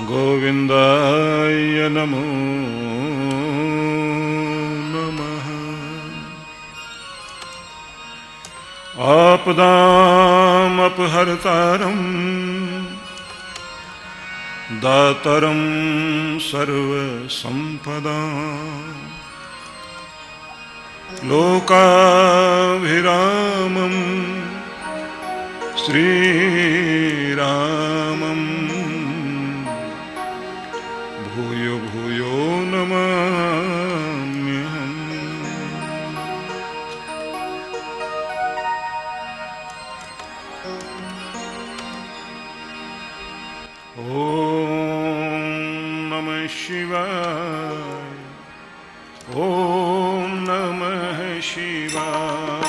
गोविन्दाय नमो नमः। आपदामपहर्तारं दातरं सर्वसम्पदां लोकाभिरामं श्रीरामं भूयो भूयो नमाम्यहम्। ॐ नमः शिवाय। ॐ नमः शिवाय।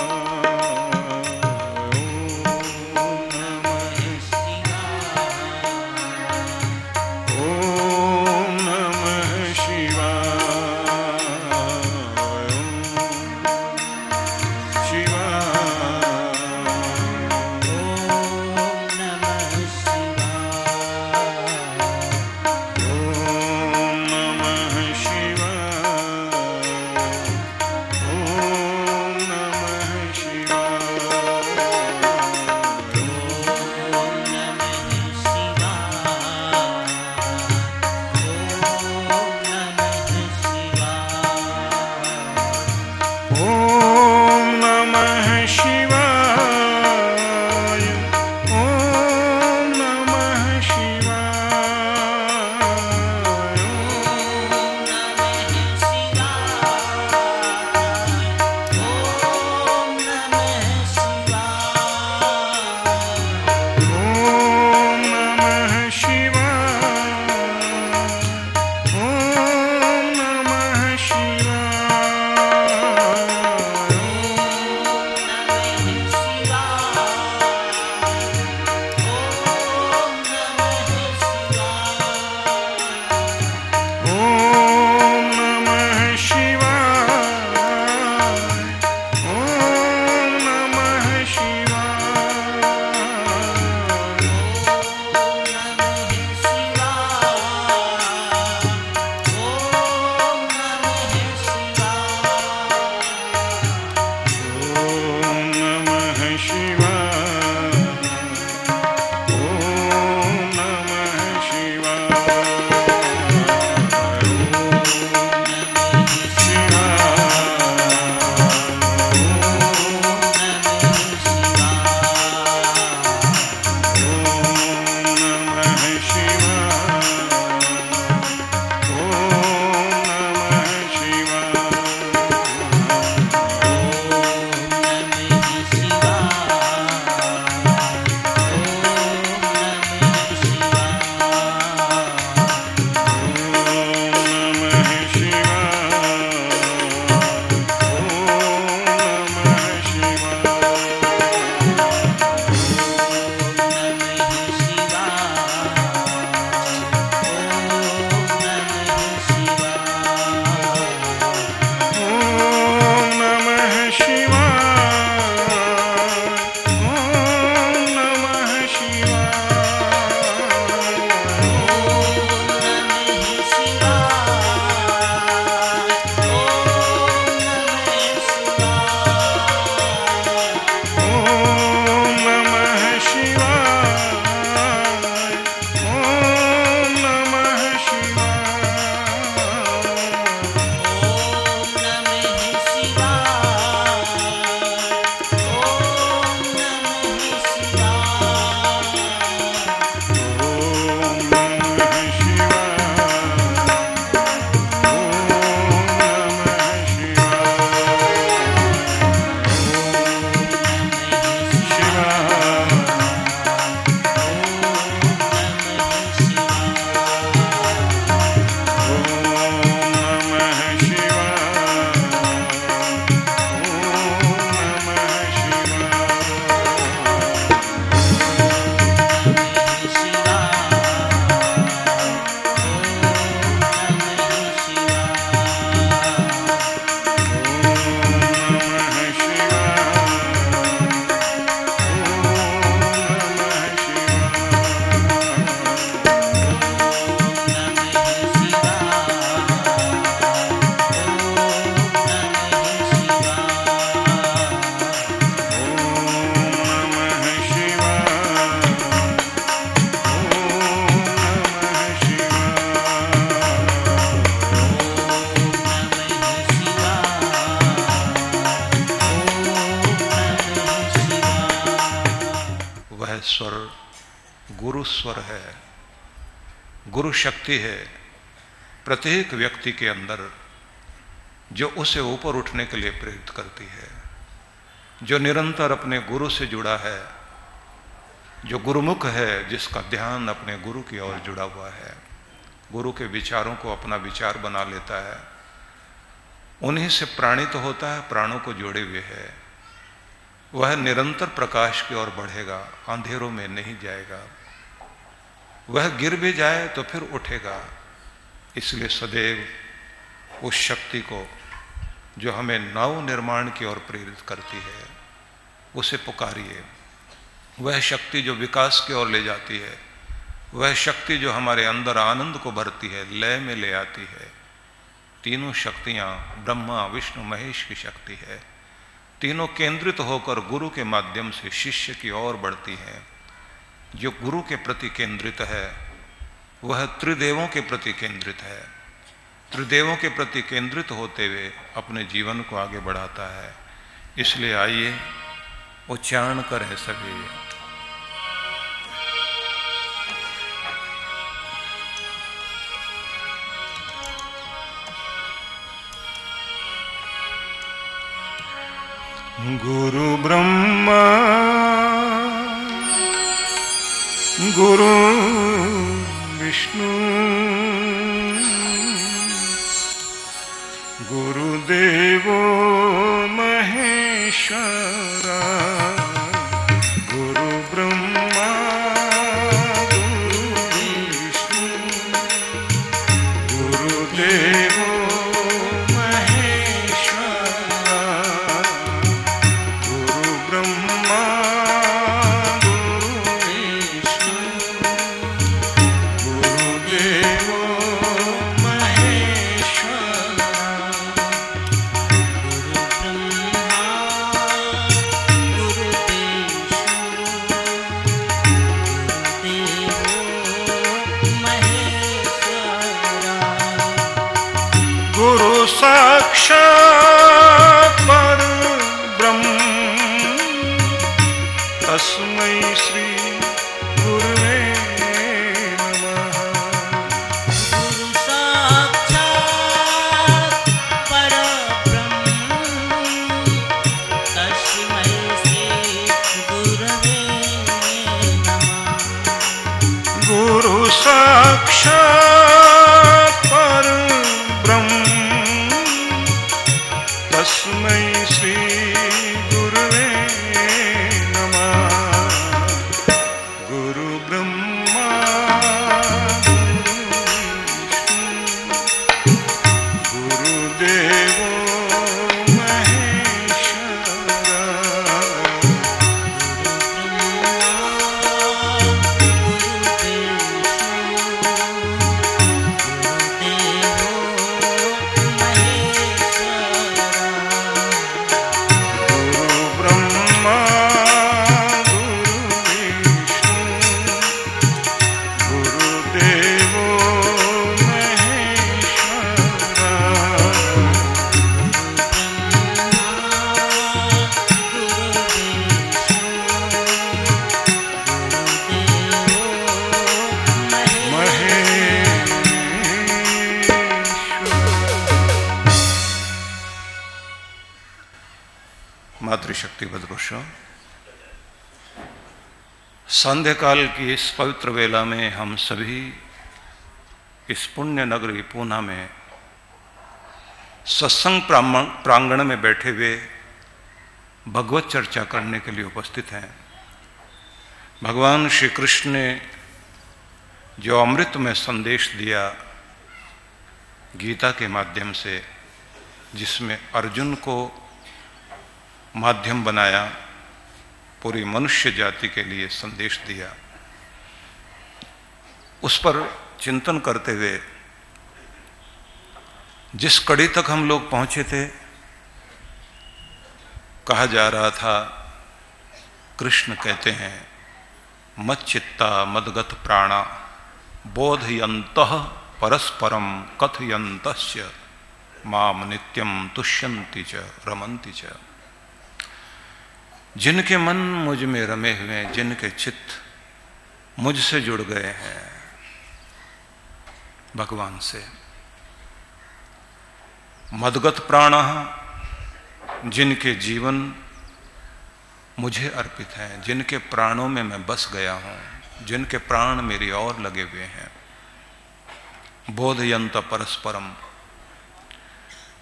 गुरु स्वर है, गुरु शक्ति है प्रत्येक व्यक्ति के अंदर, जो उसे ऊपर उठने के लिए प्रेरित करती है। जो निरंतर अपने गुरु से जुड़ा है, जो गुरुमुख है, जिसका ध्यान अपने गुरु की ओर जुड़ा हुआ है, गुरु के विचारों को अपना विचार बना लेता है, उन्हीं से प्राणित तो होता है, प्राणों को जोड़े हुए है, वह निरंतर प्रकाश की ओर बढ़ेगा, अंधेरों में नहीं जाएगा। वह गिर भी जाए तो फिर उठेगा। इसलिए सदैव उस शक्ति को जो हमें नव निर्माण की ओर प्रेरित करती है, उसे पुकारिए। वह शक्ति जो विकास की ओर ले जाती है, वह शक्ति जो हमारे अंदर आनंद को भरती है, लय में ले आती है। तीनों शक्तियां ब्रह्मा विष्णु महेश की शक्ति है। तीनों केंद्रित होकर गुरु के माध्यम से शिष्य की ओर बढ़ती हैं। जो गुरु के प्रति केंद्रित है वह त्रिदेवों के प्रति केंद्रित है। त्रिदेवों के प्रति केंद्रित होते हुए अपने जीवन को आगे बढ़ाता है। इसलिए आइए उच्चारण करें सभी। गुरु ब्रह्मा गुरु विष्णु गुरुदेवो महेश्वरा। गुरु ब्रह्मा गुरु विष्णु गुरुदेवो महेश्वरा। गुरु ब्रह्मा गुरु विष्णु गुरुदेवो साक्षात् परब्रह्म तस्मै श्री गुरुवे नमः। गुरु साक्षात् परब्रह्म तस्मै श्री गुरुवे नमः। गुरु साक्षात् परब्रह्म तस्मै श्री गुरुवे नमः। गुरु ब्रह्मा गुरु विष्णु गुरुदेवो महेश्वरा। मातृशक्ति भद्रोषो, संध्या काल की इस पवित्र वेला में हम सभी इस पुण्य नगरी पूना में सत्संग प्रांगण में बैठे हुए भगवत चर्चा करने के लिए उपस्थित हैं। भगवान श्री कृष्ण ने जो अमृत में संदेश दिया गीता के माध्यम से, जिसमें अर्जुन को माध्यम बनाया, पूरी मनुष्य जाति के लिए संदेश दिया, उस पर चिंतन करते हुए जिस कड़ी तक हम लोग पहुंचे थे, कहा जा रहा था, कृष्ण कहते हैं मच्चित्ता मदगत प्राणा बोधयन्तः परस्परम कथयन्तस्य माम नित्यम तुष्यन्ति च रमन्ति च। जिनके मन मुझ में रमे हुए हैं, जिनके चित्त मुझसे जुड़ गए हैं, भगवान से। मदगत प्राणः, जिनके जीवन मुझे अर्पित हैं, जिनके प्राणों में मैं बस गया हूं, जिनके प्राण मेरी ओर लगे हुए हैं। बोधयंत परस्परम,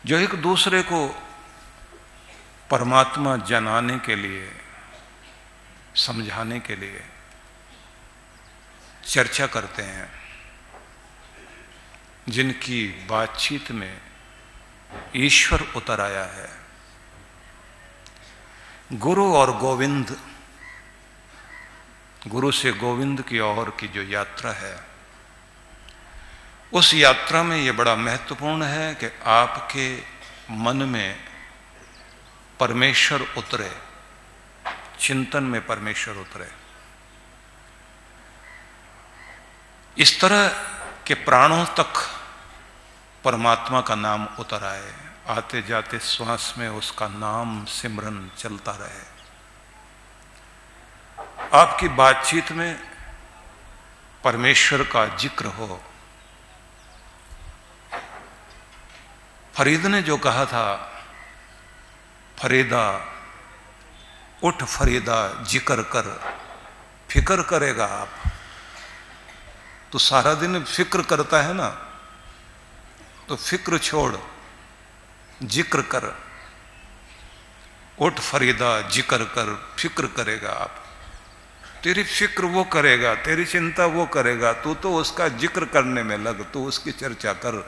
जो एक दूसरे को परमात्मा जनाने के लिए, समझाने के लिए चर्चा करते हैं, जिनकी बातचीत में ईश्वर उतर आया है। गुरु और गोविंद, गुरु से गोविंद की ओर की जो यात्रा है, उस यात्रा में यह बड़ा महत्वपूर्ण है कि आपके मन में परमेश्वर उतरे, चिंतन में परमेश्वर उतरे। इस तरह के प्राणों तक परमात्मा का नाम उतर आए, आते जाते श्वास में उसका नाम सिमरन चलता रहे। आपकी बातचीत में परमेश्वर का जिक्र हो। फरीद ने जो कहा था, फरीदा उठ फरीदा जिक्र कर, फिक्र करेगा आप तो सारा दिन फिक्र करता है ना, तो फिक्र छोड़, जिक्र कर। उठ फरीदा जिक्र कर, फिक्र करेगा आप। तेरी फिक्र वो करेगा, तेरी चिंता वो करेगा, तू तो उसका जिक्र करने में लग, तू उसकी चर्चा कर।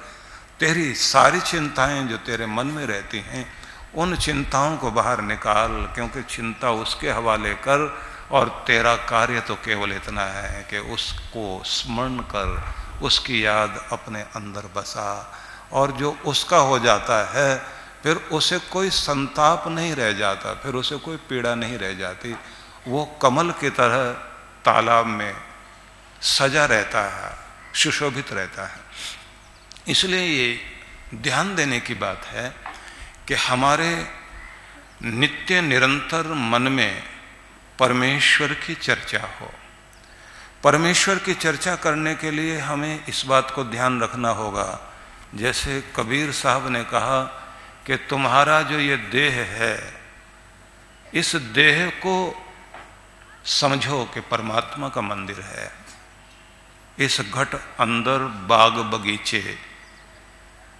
तेरी सारी चिंताएं जो तेरे मन में रहती हैं, उन चिंताओं को बाहर निकाल, क्योंकि चिंता उसके हवाले कर, और तेरा कार्य तो केवल इतना है कि उसको स्मरण कर, उसकी याद अपने अंदर बसा, और जो उसका हो जाता है फिर उसे कोई संताप नहीं रह जाता, फिर उसे कोई पीड़ा नहीं रह जाती। वो कमल की तरह तालाब में सजा रहता है, सुशोभित रहता है। इसलिए ये ध्यान देने की बात है कि हमारे नित्य निरंतर मन में परमेश्वर की चर्चा हो। परमेश्वर की चर्चा करने के लिए हमें इस बात को ध्यान रखना होगा, जैसे कबीर साहब ने कहा कि तुम्हारा जो ये देह है, इस देह को समझो कि परमात्मा का मंदिर है। इस घट अंदर बाग बगीचे,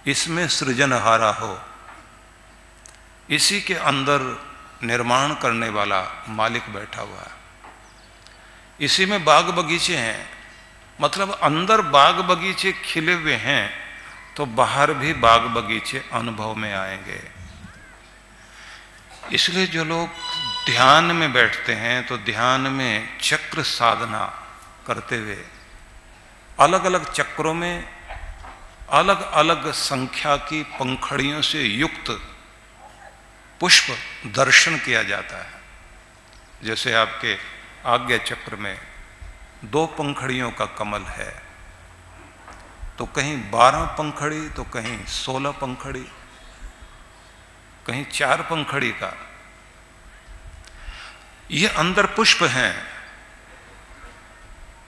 इसमें सृजनहारा हो, इसी के अंदर निर्माण करने वाला मालिक बैठा हुआ है। इसी में बाग बगीचे हैं, मतलब अंदर बाग बगीचे खिले हुए हैं तो बाहर भी बाग बगीचे अनुभव में आएंगे। इसलिए जो लोग ध्यान में बैठते हैं तो ध्यान में चक्र साधना करते हुए अलग अलग चक्रों में अलग अलग संख्या की पंखड़ियों से युक्त पुष्प दर्शन किया जाता है। जैसे आपके आज्ञा चक्र में 2 पंखड़ियों का कमल है, तो कहीं 12 पंखड़ी, तो कहीं 16 पंखड़ी, कहीं 4 पंखड़ी का। ये अंदर पुष्प हैं।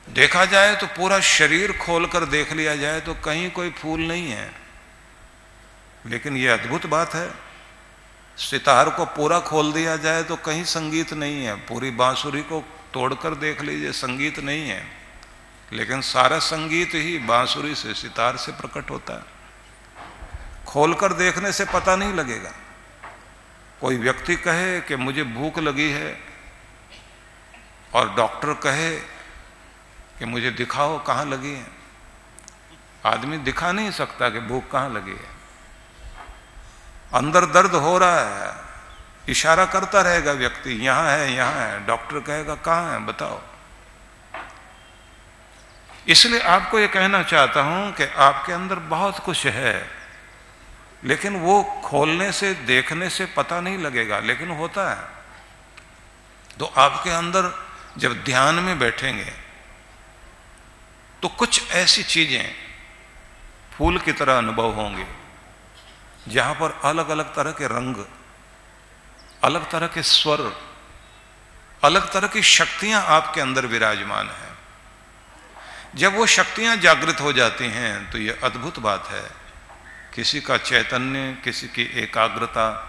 देखा जाए तो पूरा शरीर खोलकर देख लिया जाए तो कहीं कोई फूल नहीं है, लेकिन ये अद्भुत बात है, सितार को पूरा खोल दिया जाए तो कहीं संगीत नहीं है। पूरी बांसुरी को तोड़कर देख लीजिए, संगीत नहीं है, लेकिन सारा संगीत ही बांसुरी से, सितार से प्रकट होता है। खोलकर देखने से पता नहीं लगेगा। कोई व्यक्ति कहे कि मुझे भूख लगी है और डॉक्टर कहे कि मुझे दिखाओ कहाँ लगी है, आदमी दिखा नहीं सकता कि भूख कहाँ लगी है। अंदर दर्द हो रहा है, इशारा करता रहेगा व्यक्ति, यहां है यहां है, डॉक्टर कहेगा कहाँ है बताओ। इसलिए आपको ये कहना चाहता हूं कि आपके अंदर बहुत कुछ है, लेकिन वो खोलने से, देखने से पता नहीं लगेगा, लेकिन होता है। तो आपके अंदर जब ध्यान में बैठेंगे तो कुछ ऐसी चीजें फूल की तरह अनुभव होंगे, जहां पर अलग अलग तरह के रंग, अलग तरह के स्वर, अलग तरह की शक्तियां आपके अंदर विराजमान हैं। जब वो शक्तियां जागृत हो जाती हैं तो ये अद्भुत बात है। किसी का चैतन्य, किसी की एकाग्रता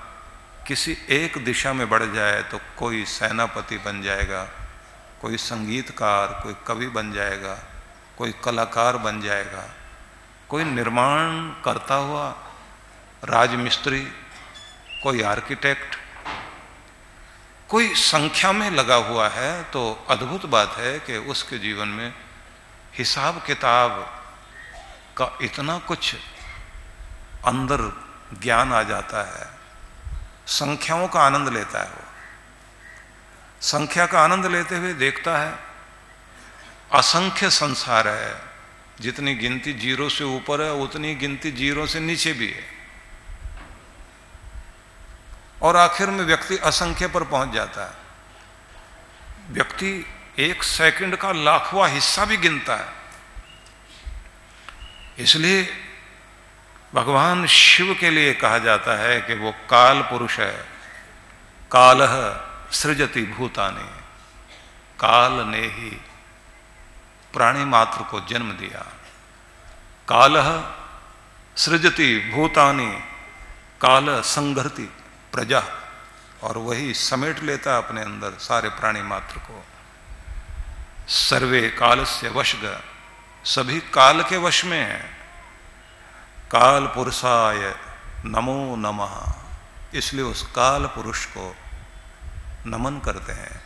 किसी एक दिशा में बढ़ जाए तो कोई सेनापति बन जाएगा, कोई संगीतकार, कोई कवि बन जाएगा, कोई कलाकार बन जाएगा, कोई निर्माण करता हुआ राजमिस्त्री, कोई आर्किटेक्ट, कोई संख्या में लगा हुआ है। तो अद्भुत बात है कि उसके जीवन में हिसाब किताब का इतना कुछ अंदर ज्ञान आ जाता है, संख्याओं का आनंद लेता है। वो संख्या का आनंद लेते हुए देखता है असंख्य संसार है, जितनी गिनती जीरो से ऊपर है उतनी गिनती जीरो से नीचे भी है, और आखिर में व्यक्ति असंख्य पर पहुंच जाता है। व्यक्ति एक सेकंड का लाखवां हिस्सा भी गिनता है। इसलिए भगवान शिव के लिए कहा जाता है कि वो काल पुरुष है। कालः सृजति भूतानि, काल ने ही प्राणी मात्र को जन्म दिया। कालः सृजति भूतानि, काल संघर्ति प्रजा, और वही समेट लेता अपने अंदर सारे प्राणी मात्र को। सर्वे कालस्य वशग, सभी काल के वश में है। काल पुरुषाय नमो नमः, इसलिए उस काल पुरुष को नमन करते हैं।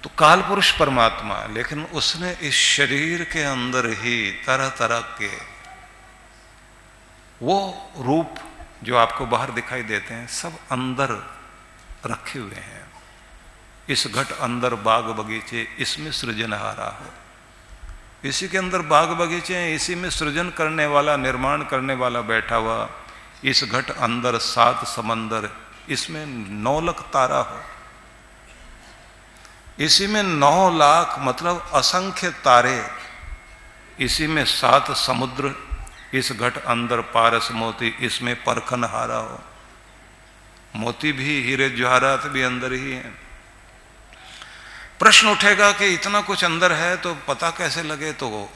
तो काल पुरुष परमात्मा, लेकिन उसने इस शरीर के अंदर ही तरह तरह के वो रूप जो आपको बाहर दिखाई देते हैं सब अंदर रखे हुए हैं। इस घट अंदर बाग बगीचे, इसमें सृजनहारा हो। इसी के अंदर बाग बगीचे हैं, इसी में सृजन करने वाला, निर्माण करने वाला बैठा हुआ। इस घट अंदर 7 समंदर, इसमें 9 लाख तारा हो। इसी में 9 लाख मतलब असंख्य तारे, इसी में 7 समुद्र। इस घट अंदर पारस मोती, इसमें परखनहारा हो। मोती भी, हीरे जवाहरात भी अंदर ही हैं। प्रश्न उठेगा कि इतना कुछ अंदर है तो पता कैसे लगे? तो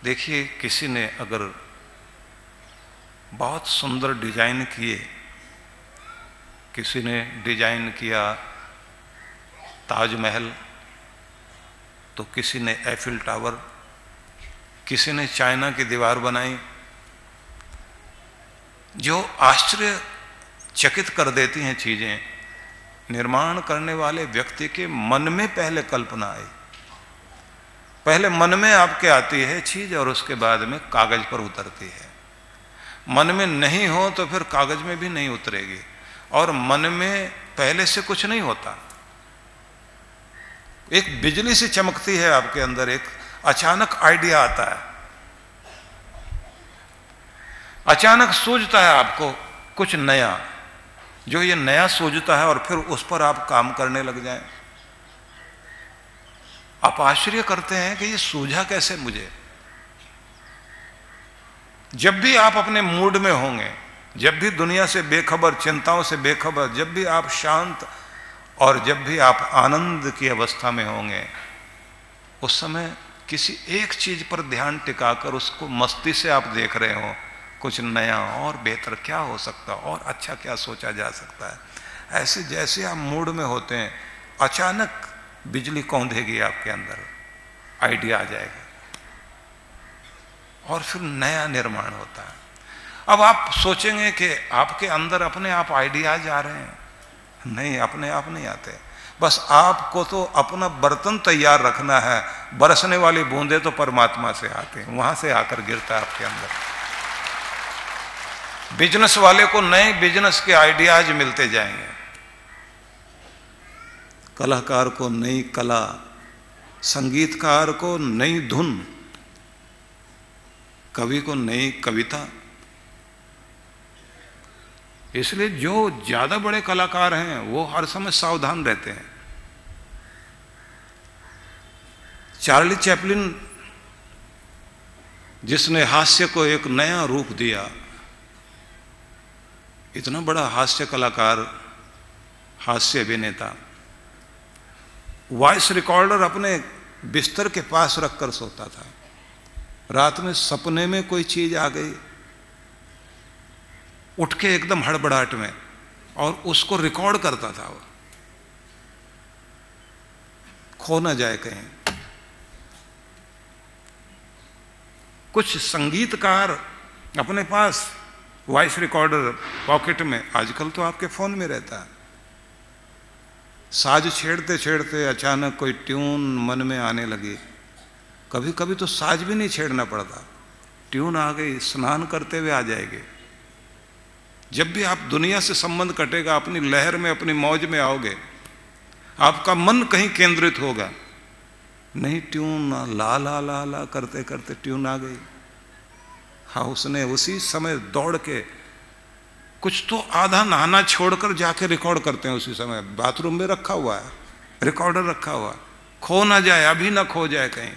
देखिए, किसी ने अगर बहुत सुंदर डिजाइन किए, किसी ने डिजाइन किया ताजमहल, तो किसी ने एफिल टावर, किसी ने चाइना की दीवार बनाई, जो आश्चर्यचकित कर देती हैं चीजें। निर्माण करने वाले व्यक्ति के मन में पहले कल्पना आई, पहले मन में आपके आती है चीज और उसके बाद में कागज पर उतरती है। मन में नहीं हो तो फिर कागज में भी नहीं उतरेगी, और मन में पहले से कुछ नहीं होता। एक बिजली सी चमकती है आपके अंदर, एक अचानक आइडिया आता है, अचानक सूझता है आपको कुछ नया। जो ये नया सूझता है और फिर उस पर आप काम करने लग जाएं। आप आश्चर्य करते हैं कि ये सूझा कैसे मुझे। जब भी आप अपने मूड में होंगे, जब भी दुनिया से बेखबर, चिंताओं से बेखबर, जब भी आप शांत और जब भी आप आनंद की अवस्था में होंगे, उस समय किसी एक चीज पर ध्यान टिकाकर उसको मस्ती से आप देख रहे हो, कुछ नया और बेहतर क्या हो सकता, और अच्छा क्या सोचा जा सकता है। ऐसे जैसे आप मूड में होते हैं, अचानक बिजली कौंधेगी आपके अंदर, आइडिया आ जाएगा और फिर नया निर्माण होता है। अब आप सोचेंगे कि आपके अंदर अपने आप आइडियाज आ रहे हैं। नहीं, अपने आप नहीं आते। बस आपको तो अपना बर्तन तैयार रखना है। बरसने वाली बूंदे तो परमात्मा से आते हैं, वहां से आकर गिरता है आपके अंदर। बिजनेस वाले को नए बिजनेस के आइडियाज मिलते जाएंगे, कलाकार को नई कला, संगीतकार को नई धुन, कवि को नई कविता। इसलिए जो ज्यादा बड़े कलाकार हैं वो हर समय सावधान रहते हैं। चार्ली चैपलिन, जिसने हास्य को एक नया रूप दिया, इतना बड़ा हास्य कलाकार, हास्य अभिनेता, वॉइस रिकॉर्डर अपने बिस्तर के पास रखकर सोता था। रात में सपने में कोई चीज आ गई, उठ के एकदम हड़बड़ाहट में, और उसको रिकॉर्ड करता था वो, खो ना जाए कहीं। कुछ संगीतकार अपने पास वॉइस रिकॉर्डर पॉकेट में, आजकल तो आपके फोन में रहता है, साज छेड़ते छेड़ते अचानक कोई ट्यून मन में आने लगी। कभी कभी तो साज भी नहीं छेड़ना पड़ता, ट्यून आ गई, स्नान करते हुए आ जाएगी। जब भी आप दुनिया से संबंध कटेगा, अपनी लहर में, अपनी मौज में आओगे, आपका मन कहीं केंद्रित होगा, नहीं ट्यून ला ला ला ला करते करते ट्यून आ गई। हाँ, उसने उसी समय दौड़ के, कुछ तो आधा नहाना छोड़कर जाके रिकॉर्ड करते हैं उसी समय, बाथरूम में रखा हुआ है, रिकॉर्डर रखा हुआ, खो ना जाए, अभी ना खो जाए कहीं,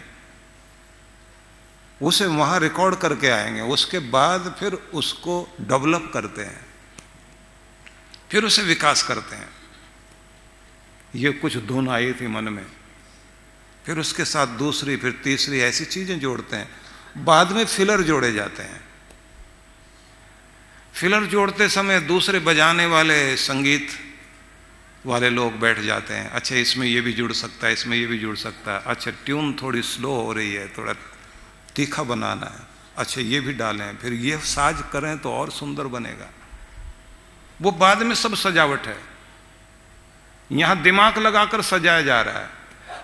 उसे वहां रिकॉर्ड करके आएंगे। उसके बाद फिर उसको डेवलप करते हैं, फिर उसे विकास करते हैं। ये कुछ धुन आई थी मन में, फिर उसके साथ दूसरी, फिर तीसरी, ऐसी चीजें जोड़ते हैं। बाद में फिलर जोड़े जाते हैं। फिलर जोड़ते समय दूसरे बजाने वाले, संगीत वाले लोग बैठ जाते हैं, अच्छा इसमें ये भी जुड़ सकता है, इसमें ये भी जुड़ सकता है, अच्छा ट्यून थोड़ी स्लो हो रही है, थोड़ा तीखा बनाना है, अच्छा ये भी डालें, फिर ये साज करें तो और सुंदर बनेगा। वो बाद में सब सजावट है, यहां दिमाग लगाकर सजाया जा रहा है।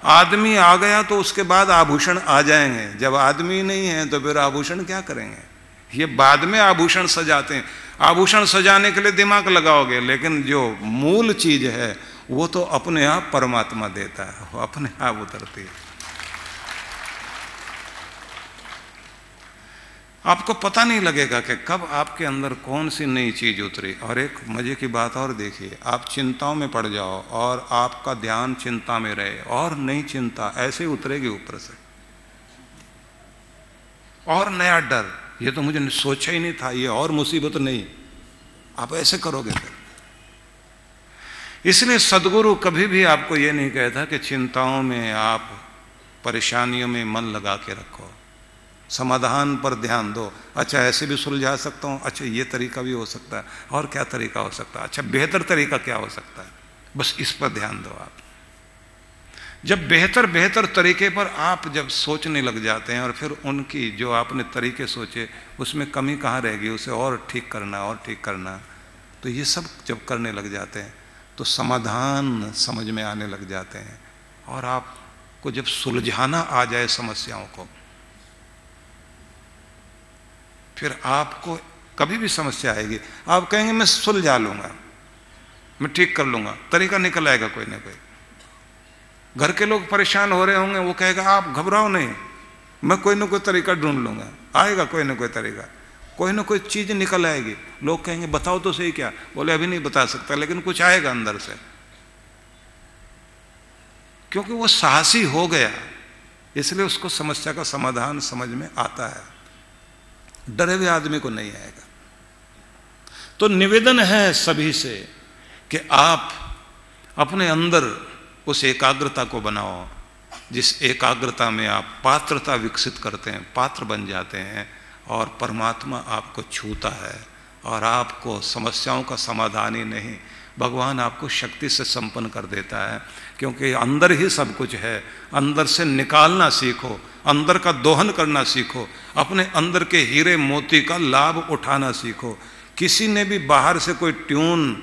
आदमी आ गया तो उसके बाद आभूषण आ जाएंगे, जब आदमी नहीं है तो फिर आभूषण क्या करेंगे? ये बाद में आभूषण सजाते हैं। आभूषण सजाने के लिए दिमाग लगाओगे, लेकिन जो मूल चीज है वो तो अपने आप परमात्मा देता है, वो अपने आप उतरती है। आपको पता नहीं लगेगा कि कब आपके अंदर कौन सी नई चीज उतरी। और एक मजे की बात और देखिए, आप चिंताओं में पड़ जाओ और आपका ध्यान चिंता में रहे, और नई चिंता ऐसे उतरेगी ऊपर से, और नया डर, ये तो मुझे सोचा ही नहीं था, ये और मुसीबत नहीं, आप ऐसे करोगे फिर। इसलिए सदगुरु कभी भी आपको ये नहीं कहता कि चिंताओं में, आप परेशानियों में मन लगा के रखो, समाधान पर ध्यान दो। अच्छा ऐसे भी सुलझा सकता हूं, अच्छा ये तरीका भी हो सकता है, और क्या तरीका हो सकता है, अच्छा बेहतर तरीका क्या हो सकता है, बस इस पर ध्यान दो आप। जब बेहतर बेहतर तरीके पर आप जब सोचने लग जाते हैं, और फिर उनकी जो आपने तरीके सोचे उसमें कमी कहाँ रहेगी, उसे और ठीक करना, और ठीक करना, तो ये सब जब करने लग जाते हैं तो समाधान समझ में आने लग जाते हैं। और आपको जब सुलझाना आ जाए समस्याओं को, फिर आपको कभी भी समस्या आएगी, आप कहेंगे मैं सुलझा लूंगा, मैं ठीक कर लूंगा, तरीका निकल आएगा कोई ना कोई। घर के लोग परेशान हो रहे होंगे, वो कहेगा आप घबराओ नहीं, मैं कोई ना कोई तरीका ढूंढ लूंगा, आएगा कोई ना कोई तरीका, कोई ना कोई चीज निकल आएगी। लोग कहेंगे बताओ तो सही क्या, बोले अभी नहीं बता सकता, लेकिन कुछ आएगा अंदर से, क्योंकि वो साहसी हो गया, इसलिए उसको समस्या का समाधान समझ में आता है, डरे हुए आदमी को नहीं आएगा। तो निवेदन है सभी से कि आप अपने अंदर उस एकाग्रता को बनाओ, जिस एकाग्रता में आप पात्रता विकसित करते हैं, पात्र बन जाते हैं, और परमात्मा आपको छूता है, और आपको समस्याओं का समाधान ही नहीं, भगवान आपको शक्ति से संपन्न कर देता है, क्योंकि अंदर ही सब कुछ है। अंदर से निकालना सीखो, अंदर का दोहन करना सीखो, अपने अंदर के हीरे मोती का लाभ उठाना सीखो। किसी ने भी बाहर से कोई ट्यून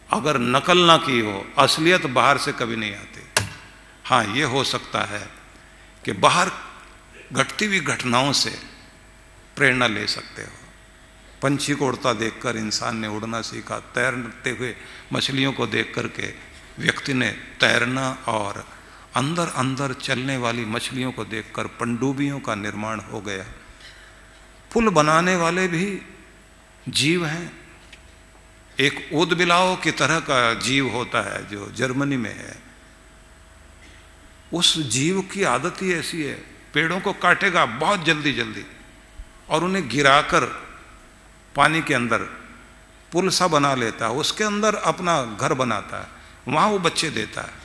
अगर नकल ना की हो, असलियत बाहर से कभी नहीं आती। हाँ, ये हो सकता है कि बाहर घटती हुई घटनाओं से प्रेरणा ले सकते हो। पंछी को उड़ता देखकर इंसान ने उड़ना सीखा, तैरते हुए मछलियों को देख करके व्यक्ति ने तैरना, और अंदर अंदर चलने वाली मछलियों को देखकर पनडुब्बियों का निर्माण हो गया। पुल बनाने वाले भी जीव हैं। एक ऊदबिलाव की तरह का जीव होता है जो जर्मनी में है, उस जीव की आदत ही ऐसी है, पेड़ों को काटेगा बहुत जल्दी जल्दी, और उन्हें गिराकर पानी के अंदर पुल सा बना लेता है, उसके अंदर अपना घर बनाता है, वहां वो बच्चे देता है।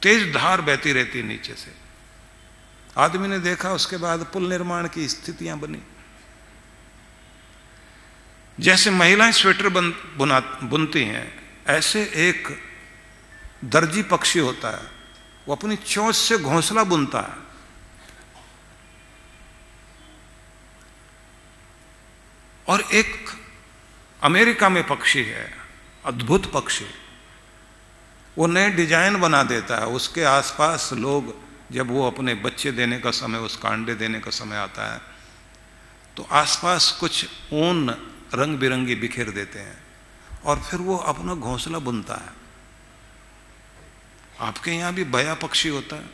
तेज धार बहती रहती नीचे से। आदमी ने देखा, उसके बाद पुल निर्माण की स्थितियां बनी। जैसे महिलाएं स्वेटर बुनती हैं, ऐसे एक दर्जी पक्षी होता है, वो अपनी चोंच से घोंसला बुनता है। और एक अमेरिका में पक्षी है, अद्भुत पक्षी, वो नए डिजाइन बना देता है। उसके आसपास लोग, जब वो अपने बच्चे देने का समय, उसका अंडे देने का समय आता है, तो आसपास कुछ ऊन रंग बिरंगी बिखेर देते हैं और फिर वो अपना घोंसला बुनता है। आपके यहां भी बया पक्षी होता है।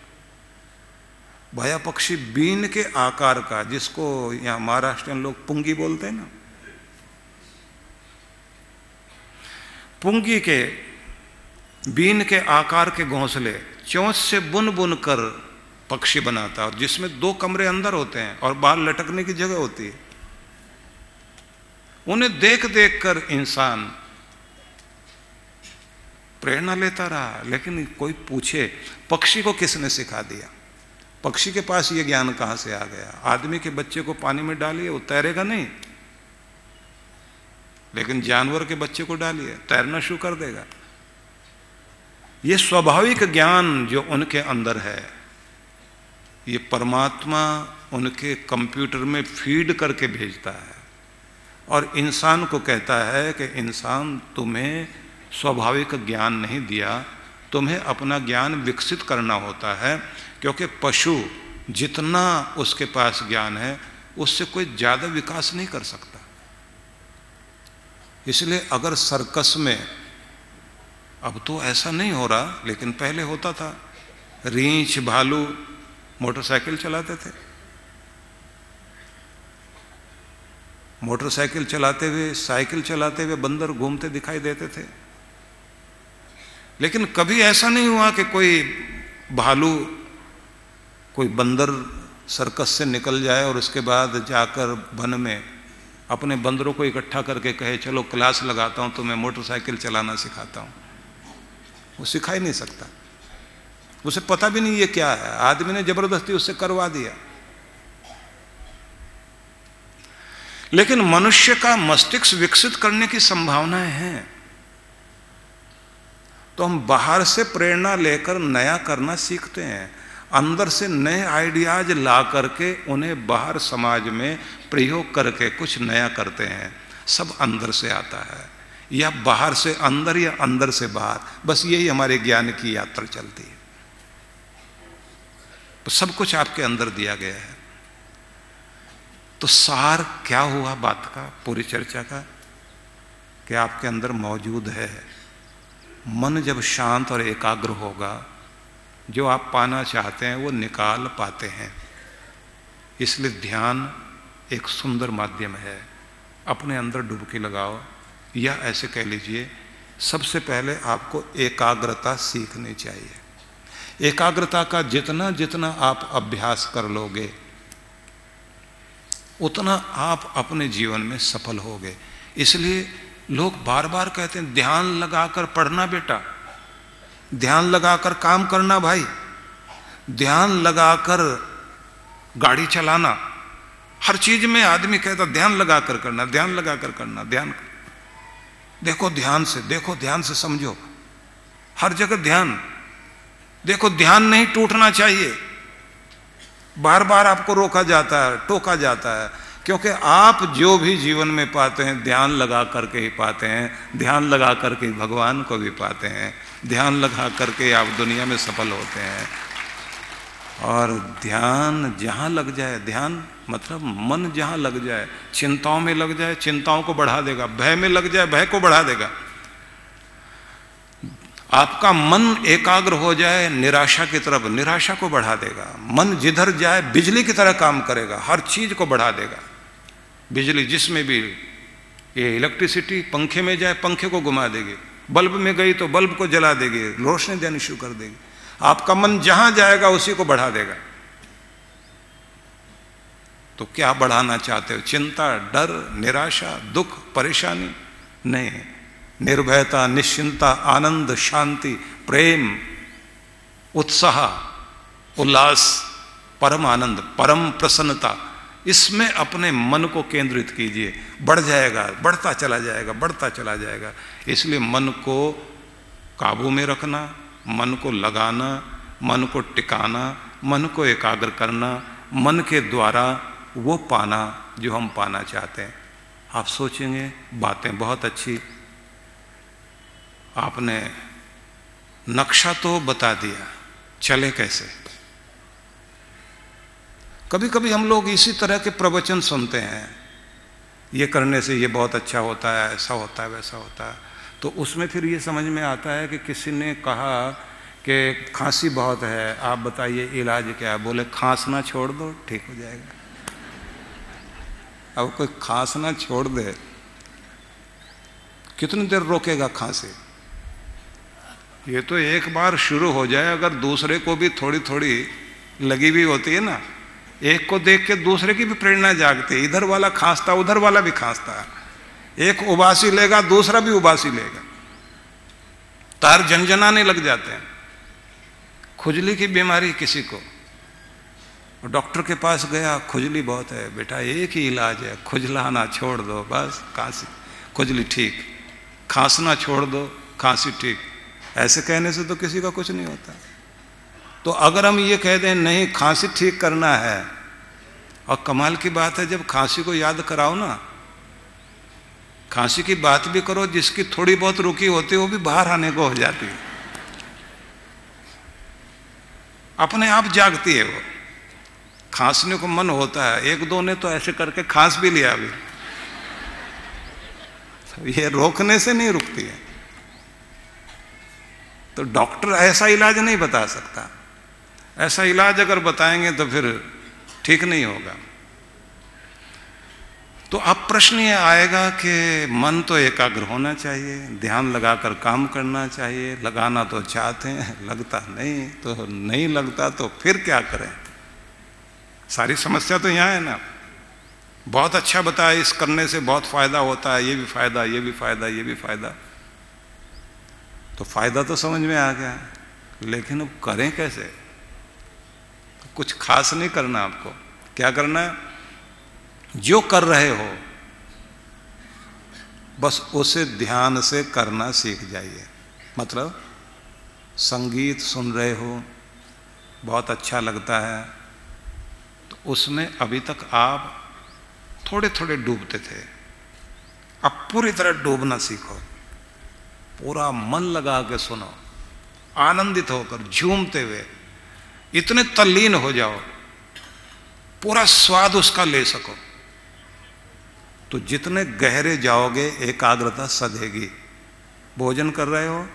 बया पक्षी बीन के आकार का, जिसको यहां महाराष्ट्रियन लोग पुंगी बोलते हैं ना, पुंगी के बीन के आकार के घोंसले चोंच से बुन बुन कर पक्षी बनाता है, और जिसमें 2 कमरे अंदर होते हैं और बाहर लटकने की जगह होती है। उन्हें देख देख कर इंसान प्रेरणा लेता रहा, लेकिन कोई पूछे पक्षी को किसने सिखा दिया? पक्षी के पास ये ज्ञान कहां से आ गया? आदमी के बच्चे को पानी में डालिए, वो तैरेगा नहीं, लेकिन जानवर के बच्चे को डालिए, तैरना शुरू कर देगा। ये स्वाभाविक ज्ञान जो उनके अंदर है, ये परमात्मा उनके कंप्यूटर में फीड करके भेजता है और इंसान को कहता है कि इंसान, तुम्हें स्वाभाविक ज्ञान नहीं दिया, तुम्हें अपना ज्ञान विकसित करना होता है, क्योंकि पशु जितना उसके पास ज्ञान है उससे कोई ज्यादा विकास नहीं कर सकता। इसलिए अगर सर्कस में, अब तो ऐसा नहीं हो रहा, लेकिन पहले होता था, रींछ भालू मोटरसाइकिल चलाते थे। मोटरसाइकिल चलाते हुए, साइकिल चलाते हुए बंदर घूमते दिखाई देते थे। लेकिन कभी ऐसा नहीं हुआ कि कोई भालू, कोई बंदर सर्कस से निकल जाए और उसके बाद जाकर वन में अपने बंदरों को इकट्ठा करके कहे चलो क्लास लगाता हूं, तो मैं मोटरसाइकिल चलाना सिखाता हूं। वो सिखा ही नहीं सकता, उसे पता भी नहीं ये क्या है, आदमी ने जबरदस्ती उससे करवा दिया। लेकिन मनुष्य का मस्तिष्क विकसित करने की संभावनाएं हैं, तो हम बाहर से प्रेरणा लेकर नया करना सीखते हैं, अंदर से नए आइडियाज ला करके उन्हें बाहर समाज में प्रयोग करके कुछ नया करते हैं। सब अंदर से आता है, या बाहर से अंदर या अंदर से बाहर, बस यही हमारे ज्ञान की यात्रा चलती है। तो सब कुछ आपके अंदर दिया गया है। तो सार क्या हुआ बात का, पूरी चर्चा का, कि आपके अंदर मौजूद है। मन जब शांत और एकाग्र होगा, जो आप पाना चाहते हैं वो निकाल पाते हैं। इसलिए ध्यान एक सुंदर माध्यम है। अपने अंदर डुबकी लगाओ, या ऐसे कह लीजिए, सबसे पहले आपको एकाग्रता सीखनी चाहिए। एकाग्रता का जितना जितना आप अभ्यास कर लोगे, उतना आप अपने जीवन में सफल होगे। इसलिए लोग बार बार कहते हैं ध्यान लगाकर पढ़ना बेटा, ध्यान लगाकर काम करना भाई, ध्यान लगाकर गाड़ी चलाना। हर चीज में आदमी कहता ध्यान लगाकर करना, ध्यान लगाकर करना, ध्यान देखो ध्यान से, देखो ध्यान से समझो, हर जगह ध्यान देखो। ध्यान नहीं टूटना चाहिए। बार बार आपको रोका जाता है, टोका जाता है, क्योंकि आप जो भी जीवन में पाते हैं ध्यान लगा करके ही पाते हैं। ध्यान लगा करके भगवान को भी पाते हैं, ध्यान लगा करके आप दुनिया में सफल होते हैं। और ध्यान जहाँ लग जाए, ध्यान मतलब मन जहाँ लग जाए, चिंताओं में लग जाए, चिंताओं को बढ़ा देगा, भय में लग जाए, भय को बढ़ा देगा। आपका मन एकाग्र हो जाए निराशा की तरफ, निराशा को बढ़ा देगा। मन जिधर जाए बिजली की तरह काम करेगा, हर चीज को बढ़ा देगा। बिजली जिसमें भी, ये इलेक्ट्रिसिटी पंखे में जाए पंखे को घुमा देगी, बल्ब में गई तो बल्ब को जला देगी, रोशनी देनी शुरू कर देगी। आपका मन जहां जाएगा उसी को बढ़ा देगा। तो क्या बढ़ाना चाहते हो? चिंता, डर, निराशा, दुख, परेशानी? नहीं, निर्भयता, निश्चिंता, आनंद, शांति, प्रेम, उत्साह, उल्लास, परम आनंद, परम प्रसन्नता, इसमें अपने मन को केंद्रित कीजिए। बढ़ जाएगा, बढ़ता चला जाएगा, बढ़ता चला जाएगा। इसलिए मन को काबू में रखना, मन को लगाना, मन को टिकाना, मन को एकाग्र करना, मन के द्वारा वो पाना जो हम पाना चाहते हैं। आप सोचेंगे बातें बहुत अच्छी, आपने नक्शा तो बता दिया, चले कैसे। कभी कभी हम लोग इसी तरह के प्रवचन सुनते हैं, ये करने से ये बहुत अच्छा होता है, ऐसा होता है, वैसा होता है। तो उसमें फिर ये समझ में आता है कि किसी ने कहा कि खांसी बहुत है, आप बताइए इलाज क्या है। बोले खांसना छोड़ दो, ठीक हो जाएगा। अब कोई खांसना छोड़ दे, कितनी देर रोकेगा खांसी? ये तो एक बार शुरू हो जाए, अगर दूसरे को भी थोड़ी थोड़ी लगी भी होती है ना, एक को देख के दूसरे की भी प्रेरणा जागती है। इधर वाला खांसता, उधर वाला भी खांसता है, एक उबासी लेगा, दूसरा भी उबासी लेगा, तार झंझनाने लग जाते हैं। खुजली की बीमारी किसी को, डॉक्टर के पास गया, खुजली बहुत है, बेटा एक ही इलाज है, खुजलाना छोड़ दो, बस खांसी, खुजली ठीक, खांसना छोड़ दो, खांसी ठीक। ऐसे कहने से तो किसी का कुछ नहीं होता। तो अगर हम ये कह दें नहीं खांसी ठीक करना है, और कमाल की बात है जब खांसी को याद कराओ ना, खांसी की बात भी करो, जिसकी थोड़ी बहुत रुकी होती है वो भी बाहर आने को हो जाती है, अपने आप जागती है वो। खांसने को मन होता है, एक दो ने तो ऐसे करके खांस भी लिया अभी, ये रोकने से नहीं रुकती है। तो डॉक्टर ऐसा इलाज नहीं बता सकता, ऐसा इलाज अगर बताएंगे तो फिर ठीक नहीं होगा। तो अब प्रश्न ये आएगा कि मन तो एकाग्र होना चाहिए, ध्यान लगाकर काम करना चाहिए, लगाना तो चाहते हैं, लगता नहीं, तो नहीं लगता तो फिर क्या करें? सारी समस्या तो यहाँ है ना। बहुत अच्छा बताया, इस करने से बहुत फायदा होता है, ये भी फायदा, ये भी फायदा, ये भी फायदा। तो फायदा तो समझ में आ गया, लेकिन अब करें कैसे? कुछ खास नहीं करना आपको। क्या करना है? जो कर रहे हो बस उसे ध्यान से करना सीख जाइए। मतलब संगीत सुन रहे हो, बहुत अच्छा लगता है, तो उसमें अभी तक आप थोड़े थोड़े डूबते थे, अब पूरी तरह डूबना सीखो। पूरा मन लगा के सुनो, आनंदित होकर, झूमते हुए, इतने तल्लीन हो जाओ, पूरा स्वाद उसका ले सको। तो जितने गहरे जाओगे एकाग्रता सधेगी। भोजन कर रहे हो,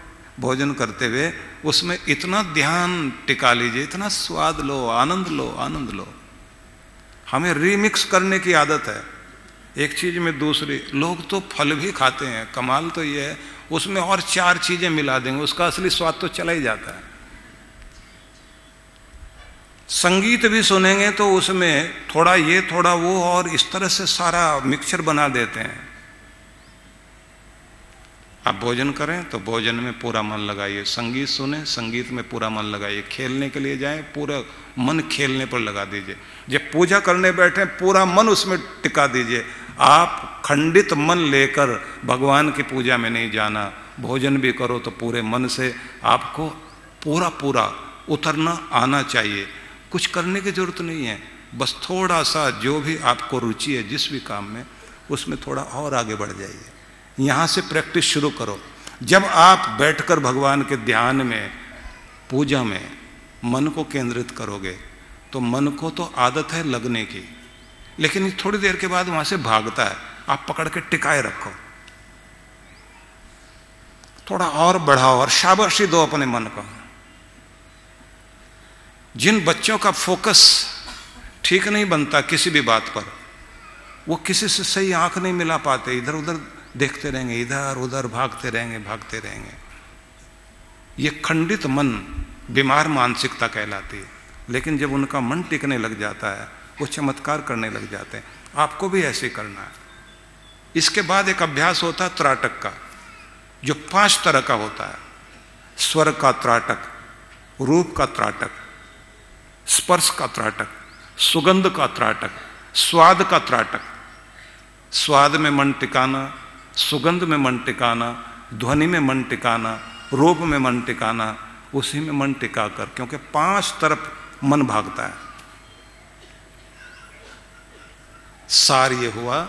भोजन करते हुए उसमें इतना ध्यान टिका लीजिए, इतना स्वाद लो, आनंद लो, आनंद लो। हमें रीमिक्स करने की आदत है, एक चीज में दूसरी। लोग तो फल भी खाते हैं, कमाल तो ये है उसमें और 4 चीजें मिला देंगे, उसका असली स्वाद तो चला ही जाता है। संगीत भी सुनेंगे तो उसमें थोड़ा ये थोड़ा वो, और इस तरह से सारा मिक्सचर बना देते हैं। आप भोजन करें तो भोजन में पूरा मन लगाइए, संगीत सुने, संगीत में पूरा मन लगाइए, खेलने के लिए जाएं, पूरा मन खेलने पर लगा दीजिए। जब पूजा करने बैठे पूरा मन उसमें टिका दीजिए। आप खंडित मन लेकर भगवान की पूजा में नहीं जाना। भोजन भी करो तो पूरे मन से आपको पूरा पूरा उतरना आना चाहिए। कुछ करने की जरूरत नहीं है, बस थोड़ा सा जो भी आपको रुचि है जिस भी काम में, उसमें थोड़ा और आगे बढ़ जाइए। यहाँ से प्रैक्टिस शुरू करो। जब आप बैठकर भगवान के ध्यान में, पूजा में मन को केंद्रित करोगे तो मन को तो आदत है लगने की, लेकिन थोड़ी देर के बाद वहां से भागता है। आप पकड़ के टिकाए रखो, थोड़ा और बढ़ाओ और शाबाशी दो अपने मन को। जिन बच्चों का फोकस ठीक नहीं बनता किसी भी बात पर, वो किसी से सही आंख नहीं मिला पाते, इधर उधर देखते रहेंगे, इधर उधर भागते रहेंगे, भागते रहेंगे। ये खंडित मन बीमार मानसिकता कहलाती है। लेकिन जब उनका मन टिकने लग जाता है, वो चमत्कार करने लग जाते हैं। आपको भी ऐसे करना है। इसके बाद एक अभ्यास होता है त्राटक का, जो 5 तरह का होता है। स्वर का त्राटक, रूप का त्राटक, स्पर्श का त्राटक, सुगंध का त्राटक, स्वाद का त्राटक। स्वाद में मन टिकाना, सुगंध में मन टिकाना, ध्वनि में मन टिकाना, रूप में मन टिकाना, उसी में मन टिकाकर, क्योंकि 5 तरफ मन भागता है। सार ये हुआ,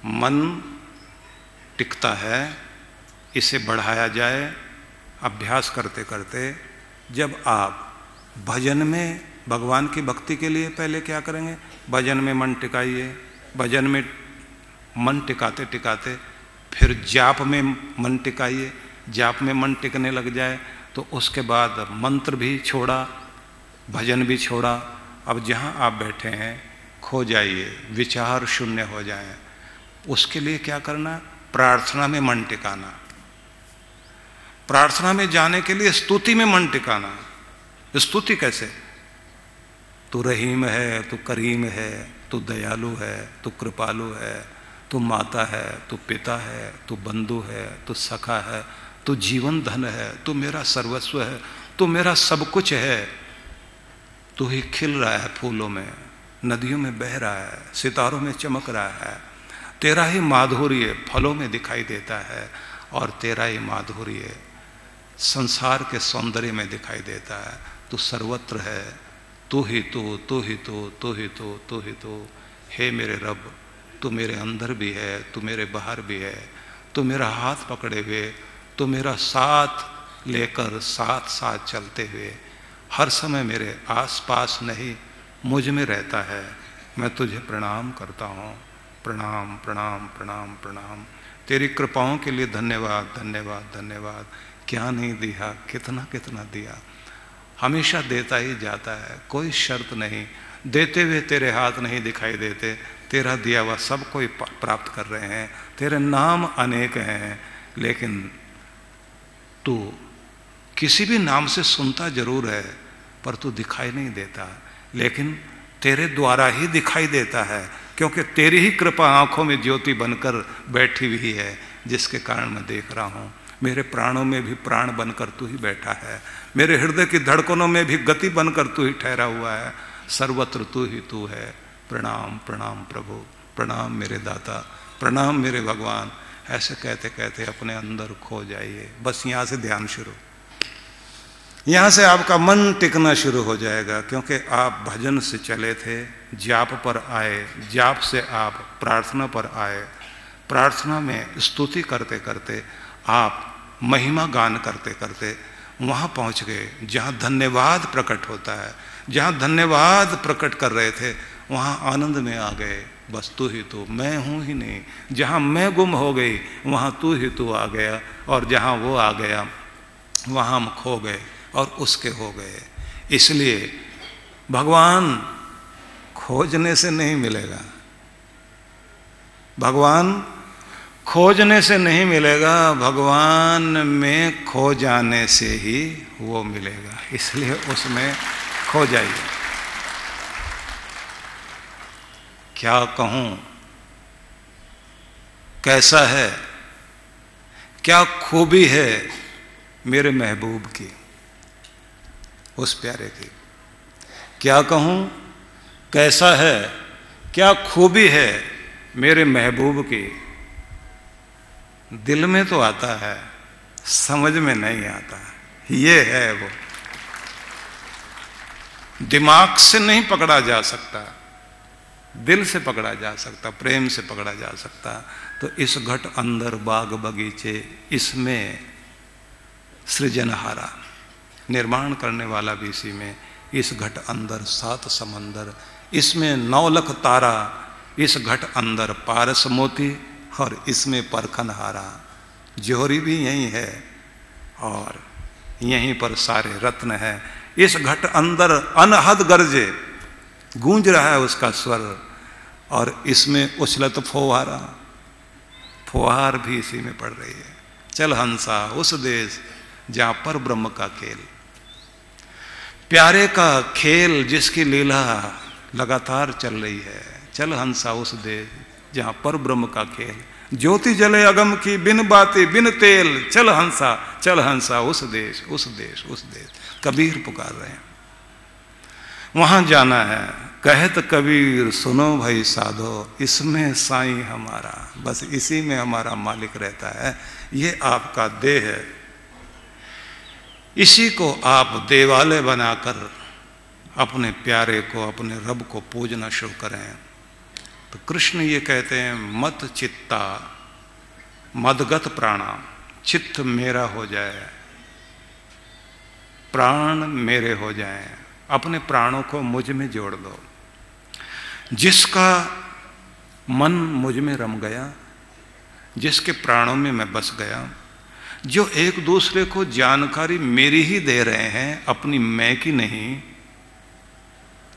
मन टिकता है, इसे बढ़ाया जाए अभ्यास करते करते। जब आप भजन में भगवान की भक्ति के लिए पहले क्या करेंगे, भजन में मन टिकाइए, भजन में मन टिकाते टिकाते फिर जाप में मन टिकाइए, जाप में मन टिकने लग जाए तो उसके बाद मंत्र भी छोड़ा, भजन भी छोड़ा। अब जहाँ आप बैठे हैं खो जाइए, विचार शून्य हो जाए। उसके लिए क्या करना, प्रार्थना में मन टिकाना। प्रार्थना में जाने के लिए स्तुति में मन टिकाना। स्तुति कैसे, तू रहीम है, तू करीम है, तू दयालु है, तू कृपालु है, तू माता है, तू पिता है, तू बंधु है, तू सखा है, तू जीवन धन है, तू मेरा सर्वस्व है, तू मेरा सब कुछ है। तू ही खिल रहा है फूलों में, नदियों में बह रहा है, सितारों में चमक रहा है। तेरा ही माधुर्य फलों में दिखाई देता है और तेरा ही माधुर्य संसार के सौंदर्य में दिखाई देता है। तू सर्वत्र है, तू ही तू, तू ही तू, तू ही तू, तू ही तू। हे मेरे रब, तू मेरे अंदर भी है, तू मेरे बाहर भी है, तू मेरा हाथ पकड़े हुए, तू मेरा साथ लेकर साथ साथ चलते हुए हर समय मेरे आसपास नहीं मुझ में रहता है। मैं तुझे प्रणाम करता हूँ। प्रणाम प्रणाम प्रणाम प्रणाम। तेरी कृपाओं के लिए धन्यवाद धन्यवाद धन्यवाद। क्या नहीं दिया, कितना कितना दिया, हमेशा देता ही जाता है, कोई शर्त नहीं। देते हुए तेरे हाथ नहीं दिखाई देते, तेरा दिया हुआ सब कोई प्राप्त कर रहे हैं। तेरे नाम अनेक हैं, लेकिन तू किसी भी नाम से सुनता जरूर है पर तू दिखाई नहीं देता। लेकिन तेरे द्वारा ही दिखाई देता है, क्योंकि तेरी ही कृपा आंखों में ज्योति बनकर बैठी हुई है, जिसके कारण मैं देख रहा हूँ। मेरे प्राणों में भी प्राण बनकर तू ही बैठा है, मेरे हृदय की धड़कनों में भी गति बनकर तू ही ठहरा हुआ है। सर्वत्र तू ही तू है। प्रणाम प्रणाम प्रभु, प्रणाम मेरे दाता, प्रणाम मेरे भगवान। ऐसे कहते कहते अपने अंदर खो जाइए। बस यहाँ से ध्यान शुरू, यहाँ से आपका मन टिकना शुरू हो जाएगा, क्योंकि आप भजन से चले थे, जाप पर आए, जाप से आप प्रार्थना पर आए, प्रार्थना में स्तुति करते करते आप महिमा गान करते करते वहाँ पहुँच गए जहाँ धन्यवाद प्रकट होता है। जहाँ धन्यवाद प्रकट कर रहे थे वहाँ आनंद में आ गए। बस तू ही तू, मैं हूँ ही नहीं। जहाँ मैं गुम हो गई वहाँ तू ही तू आ गया, और जहाँ वो आ गया वहाँ हम खो गए और उसके हो गए। इसलिए भगवान खोजने से नहीं मिलेगा, भगवान खोजने से नहीं मिलेगा, भगवान में खो जाने से ही वो मिलेगा। इसलिए उसमें खो जाइए। क्या कहूँ, कैसा है, क्या खूबी है मेरे महबूब की, उस प्यारे की। क्या कहूँ, कैसा है, क्या खूबी है मेरे महबूब की। दिल में तो आता है, समझ में नहीं आता। ये है वो, दिमाग से नहीं पकड़ा जा सकता, दिल से पकड़ा जा सकता, प्रेम से पकड़ा जा सकता। तो इस घट अंदर बाग बगीचे, इसमें सृजनहारा, निर्माण करने वाला भी इसी में। इस घट अंदर 7 समंदर, इसमें 9 लाख तारा, इस घट अंदर पारस मोती और इसमें परखनहारा। जोहरी भी यही है और यहीं पर सारे रत्न हैं। इस घट अंदर अनहद गरजे, गूंज रहा है उसका स्वर, और इसमें उछलत फुहारा, फुहार भी इसी में पड़ रही है। चल हंसा उस देश जहां पर ब्रह्म का खेल, प्यारे का खेल जिसकी लीला लगातार चल रही है। चल हंसा उस देश जहां पर ब्रह्म का खेल, ज्योति जले अगम की बिन बाती बिन तेल। चल हंसा उस देश, उस देश, उस देश। कबीर पुकार रहे हैं। वहां जाना है। कहत कबीर सुनो भाई साधो, इसमें साईं हमारा, बस इसी में हमारा मालिक रहता है। ये आपका देह है, इसी को आप देवालय बनाकर अपने प्यारे को, अपने रब को पूजना शुरू करें। तो कृष्ण ये कहते हैं, मत चित्ता मदगत प्राणा, चित्त मेरा हो जाए, प्राण मेरे हो जाएं, अपने प्राणों को मुझ में जोड़ दो। जिसका मन मुझ में रम गया, जिसके प्राणों में मैं बस गया, जो एक दूसरे को जानकारी मेरी ही दे रहे हैं, अपनी मैं की नहीं,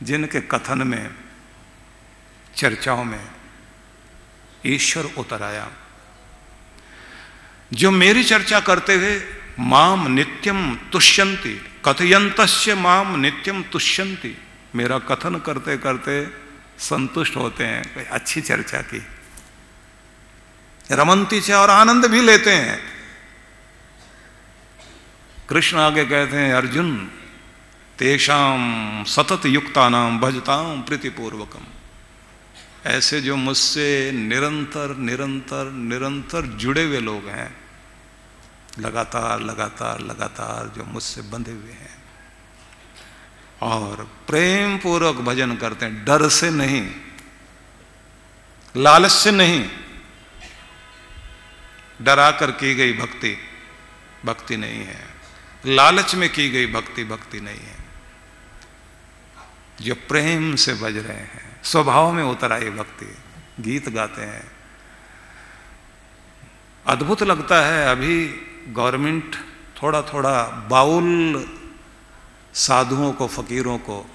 जिनके कथन में, चर्चाओं में ईश्वर उतर आया, जो मेरी चर्चा करते हुए माम नित्यम तुष्यंति, कथयंतस्य माम नित्यम तुष्यंति, मेरा कथन करते करते संतुष्ट होते हैं, कोई अच्छी चर्चा की, रमंती से, और आनंद भी लेते हैं। कृष्ण आगे कहते हैं, अर्जुन तेषाम सतत युक्तानाम भजताम प्रीतिपूर्वकम, ऐसे जो मुझसे निरंतर निरंतर निरंतर जुड़े हुए लोग हैं, लगातार लगातार लगातार जो मुझसे बंधे हुए हैं और प्रेम पूर्वक भजन करते हैं, डर से नहीं, लालच से नहीं, डरा कर की गई भक्ति भक्ति नहीं है, लालच में की गई भक्ति भक्ति नहीं है। जो प्रेम से बज रहे हैं, स्वभाव में उतर आई भक्ति, गीत गाते हैं। अद्भुत लगता है। अभी गवर्नमेंट थोड़ा थोड़ा बाउल साधुओं को, फकीरों को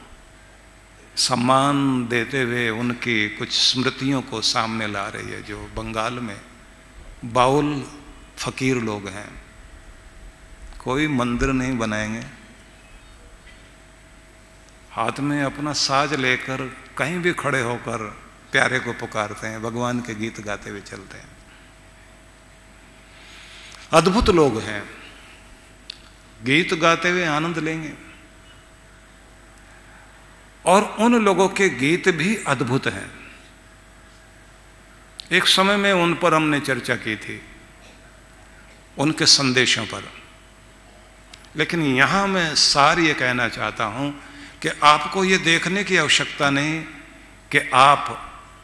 सम्मान देते हुए उनकी कुछ स्मृतियों को सामने ला रही है। जो बंगाल में बाउल फकीर लोग हैं, कोई मंदिर नहीं बनाएंगे, हाथ में अपना साज लेकर कहीं भी खड़े होकर प्यारे को पुकारते हैं, भगवान के गीत गाते हुए चलते हैं। अद्भुत लोग हैं, गीत गाते हुए आनंद लेंगे। और उन लोगों के गीत भी अद्भुत हैं। एक समय में उन पर हमने चर्चा की थी, उनके संदेशों पर। लेकिन यहां मैं सार ये कहना चाहता हूं कि आपको ये देखने की आवश्यकता नहीं कि आप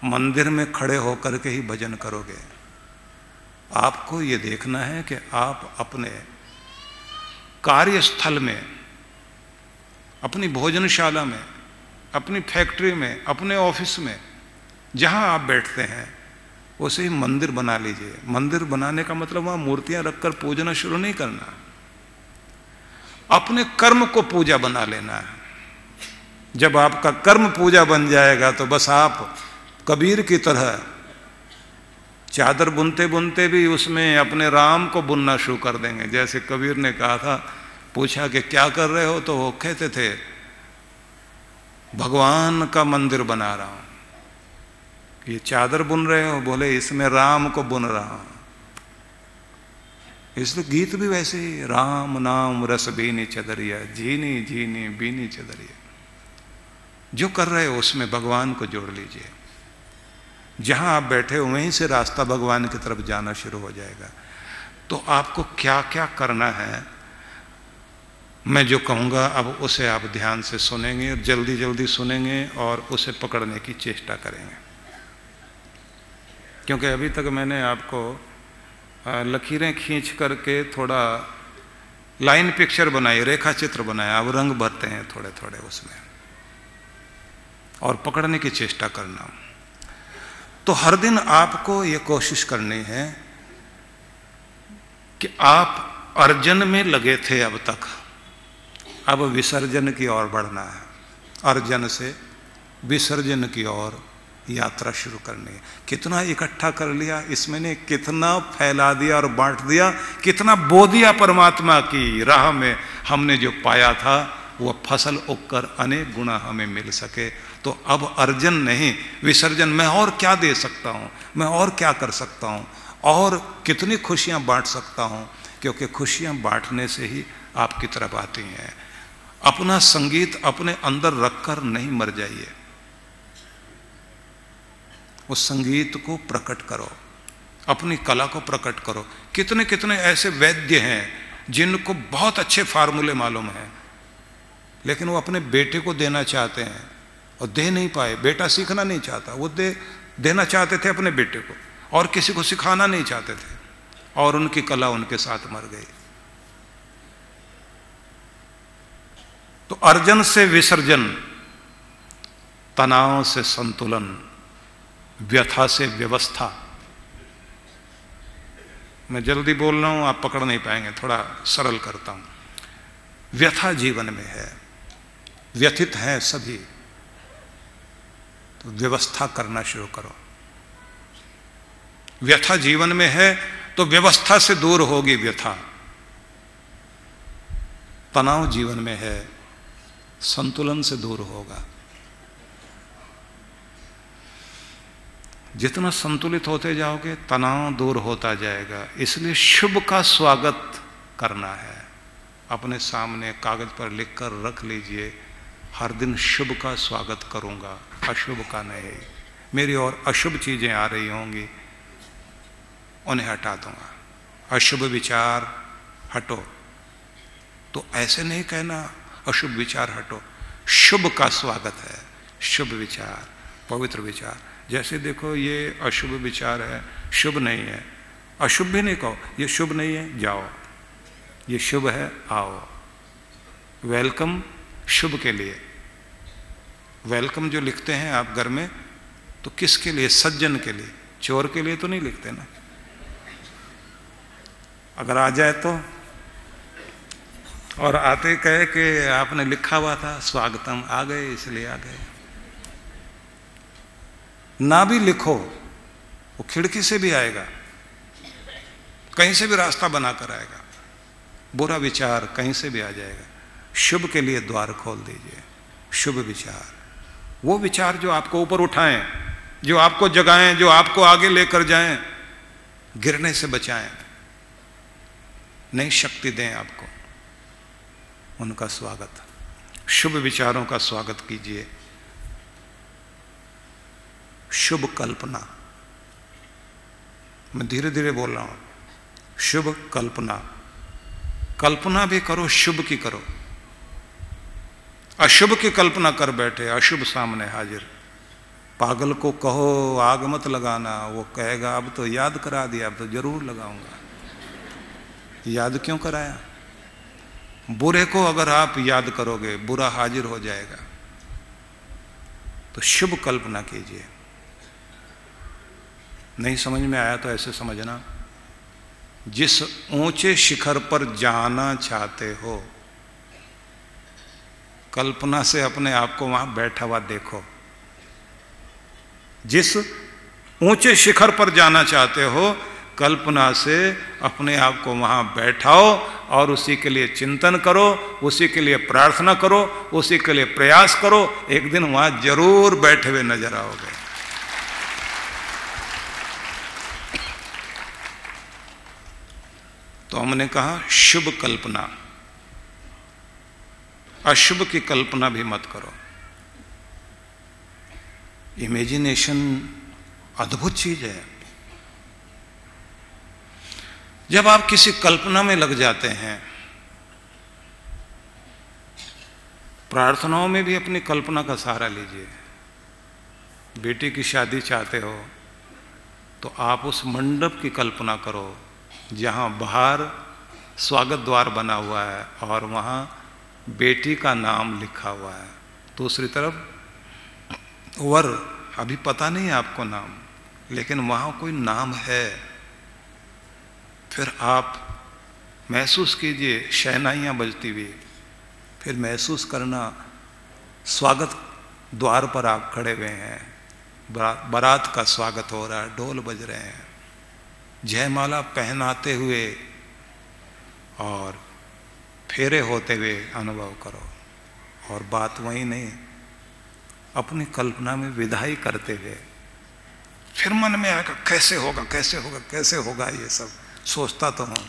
मंदिर में खड़े होकर के ही भजन करोगे। आपको ये देखना है कि आप अपने कार्यस्थल में, अपनी भोजनशाला में, अपनी फैक्ट्री में, अपने ऑफिस में, जहां आप बैठते हैं उसे ही मंदिर बना लीजिए। मंदिर बनाने का मतलब वहां मूर्तियां रखकर पूजना शुरू नहीं करना, अपने कर्म को पूजा बना लेना है। जब आपका कर्म पूजा बन जाएगा तो बस आप कबीर की तरह चादर बुनते बुनते भी उसमें अपने राम को बुनना शुरू कर देंगे। जैसे कबीर ने कहा था, पूछा कि क्या कर रहे हो, तो वो कहते थे भगवान का मंदिर बना रहा हूं। ये चादर बुन रहे हो, बोले इसमें राम को बुन रहा हूं। इसलिए गीत भी वैसे ही, राम नाम रस बीनी चदरिया, जीनी जीनी बीनी चदरिया। जो कर रहे हो उसमें भगवान को जोड़ लीजिए। जहां आप बैठे हो वहीं से रास्ता भगवान की तरफ जाना शुरू हो जाएगा। तो आपको क्या क्या करना है, मैं जो कहूंगा अब उसे आप ध्यान से सुनेंगे, जल्दी जल्दी सुनेंगे और उसे पकड़ने की चेष्टा करेंगे। क्योंकि अभी तक मैंने आपको लकीरें खींच करके थोड़ा लाइन पिक्चर बनाई, रेखा चित्र बनाया, अब रंग भरते हैं थोड़े थोड़े उसमें, और पकड़ने की चेष्टा करना। तो हर दिन आपको ये कोशिश करनी है कि आप अर्जन में लगे थे अब तक, अब विसर्जन की ओर बढ़ना है। अर्जन से विसर्जन की ओर यात्रा शुरू करनी है। कितना इकट्ठा कर लिया इसमें ने, कितना फैला दिया और बांट दिया, कितना बो दिया परमात्मा की राह में। हमने जो पाया था वह फसल उगकर अनेक गुना हमें मिल सके। तो अब अर्जन नहीं, विसर्जन। मैं और क्या दे सकता हूं, मैं और क्या कर सकता हूं, और कितनी खुशियां बांट सकता हूं, क्योंकि खुशियां बांटने से ही आपकी तरफ आती हैं। अपना संगीत अपने अंदर रखकर नहीं मर जाइए, उस संगीत को प्रकट करो, अपनी कला को प्रकट करो। कितने कितने ऐसे वैद्य हैं जिनको बहुत अच्छे फार्मूले मालूम हैं, लेकिन वो अपने बेटे को देना चाहते हैं और दे नहीं पाए। बेटा सीखना नहीं चाहता, वो देना चाहते थे अपने बेटे को, और किसी को सिखाना नहीं चाहते थे, और उनकी कला उनके साथ मर गई। तो अर्जन से विसर्जन, तनाव से संतुलन, व्यथा से व्यवस्था। मैं जल्दी बोल रहा हूं, आप पकड़ नहीं पाएंगे, थोड़ा सरल करता हूं। व्यथा जीवन में है, व्यथित हैं सभी, तो व्यवस्था करना शुरू करो। व्यथा जीवन में है तो व्यवस्था से दूर होगी व्यथा। तनाव जीवन में है, संतुलन से दूर होगा। जितना संतुलित होते जाओगे तनाव दूर होता जाएगा। इसलिए शुभ का स्वागत करना है। अपने सामने कागज पर लिखकर रख लीजिए, हर दिन शुभ का स्वागत करूंगा, अशुभ का नहीं। मेरी और अशुभ चीजें आ रही होंगी, उन्हें हटा दूंगा। अशुभ विचार हटो, तो ऐसे नहीं कहना अशुभ विचार हटो। शुभ का स्वागत है, शुभ विचार, पवित्र विचार। जैसे देखो ये अशुभ विचार है, शुभ नहीं है, अशुभ भी नहीं कहो, ये शुभ नहीं है जाओ, ये शुभ है आओ। वेलकम शुभ के लिए। वेलकम जो लिखते हैं आप घर में, तो किसके लिए? सज्जन के लिए, चोर के लिए तो नहीं लिखते ना। अगर आ जाए तो, और आते कहे कि आपने लिखा हुआ था स्वागतम, आ गए इसलिए आ गए। ना भी लिखो, वो खिड़की से भी आएगा, कहीं से भी रास्ता बनाकर आएगा। बुरा विचार कहीं से भी आ जाएगा। शुभ के लिए द्वार खोल दीजिए। शुभ विचार, वो विचार जो आपको ऊपर उठाएं, जो आपको जगाएं, जो आपको आगे लेकर जाएं, गिरने से बचाएं, नई शक्ति दें आपको, उनका स्वागत। शुभ विचारों का स्वागत कीजिए। शुभ कल्पना, मैं धीरे धीरे बोल रहा हूं। शुभ कल्पना, कल्पना भी करो, शुभ की करो। अशुभ की कल्पना कर बैठे, अशुभ सामने हाजिर। पागल को कहो आग मत लगाना, वो कहेगा अब तो याद करा दिया, अब तो जरूर लगाऊंगा। याद क्यों कराया? बुरे को अगर आप याद करोगे, बुरा हाजिर हो जाएगा। तो शुभ कल्पना कीजिए। नहीं समझ में आया तो ऐसे समझना, जिस ऊंचे शिखर पर जाना चाहते हो, कल्पना से अपने आप को वहां बैठा हुआ देखो। जिस ऊंचे शिखर पर जाना चाहते हो, कल्पना से अपने आप को वहां बैठाओ और उसी के लिए चिंतन करो, उसी के लिए प्रार्थना करो, उसी के लिए प्रयास करो। एक दिन वहां जरूर बैठे हुए नजर आओगे। तो हमने कहा शुभ कल्पना, अशुभ की कल्पना भी मत करो। इमेजिनेशन अद्भुत चीज है। जब आप किसी कल्पना में लग जाते हैं, प्रार्थनाओं में भी अपनी कल्पना का सहारा लीजिए। बेटी की शादी चाहते हो तो आप उस मंडप की कल्पना करो जहां बाहर स्वागत द्वार बना हुआ है और वहां बेटी का नाम लिखा हुआ है। दूसरी तरफ वर, अभी पता नहीं आपको नाम, लेकिन वहां कोई नाम है। फिर आप महसूस कीजिए शहनाइयां बजती हुई, फिर महसूस करना स्वागत द्वार पर आप खड़े हुए हैं, बारात का स्वागत हो रहा है, ढोल बज रहे हैं, जयमाला पहनाते हुए और फेरे होते हुए अनुभव करो। और बात वही नहीं, अपनी कल्पना में विधाई करते हुए फिर मन में आएगा कैसे होगा, कैसे होगा, कैसे होगा। ये सब सोचता तो हूं,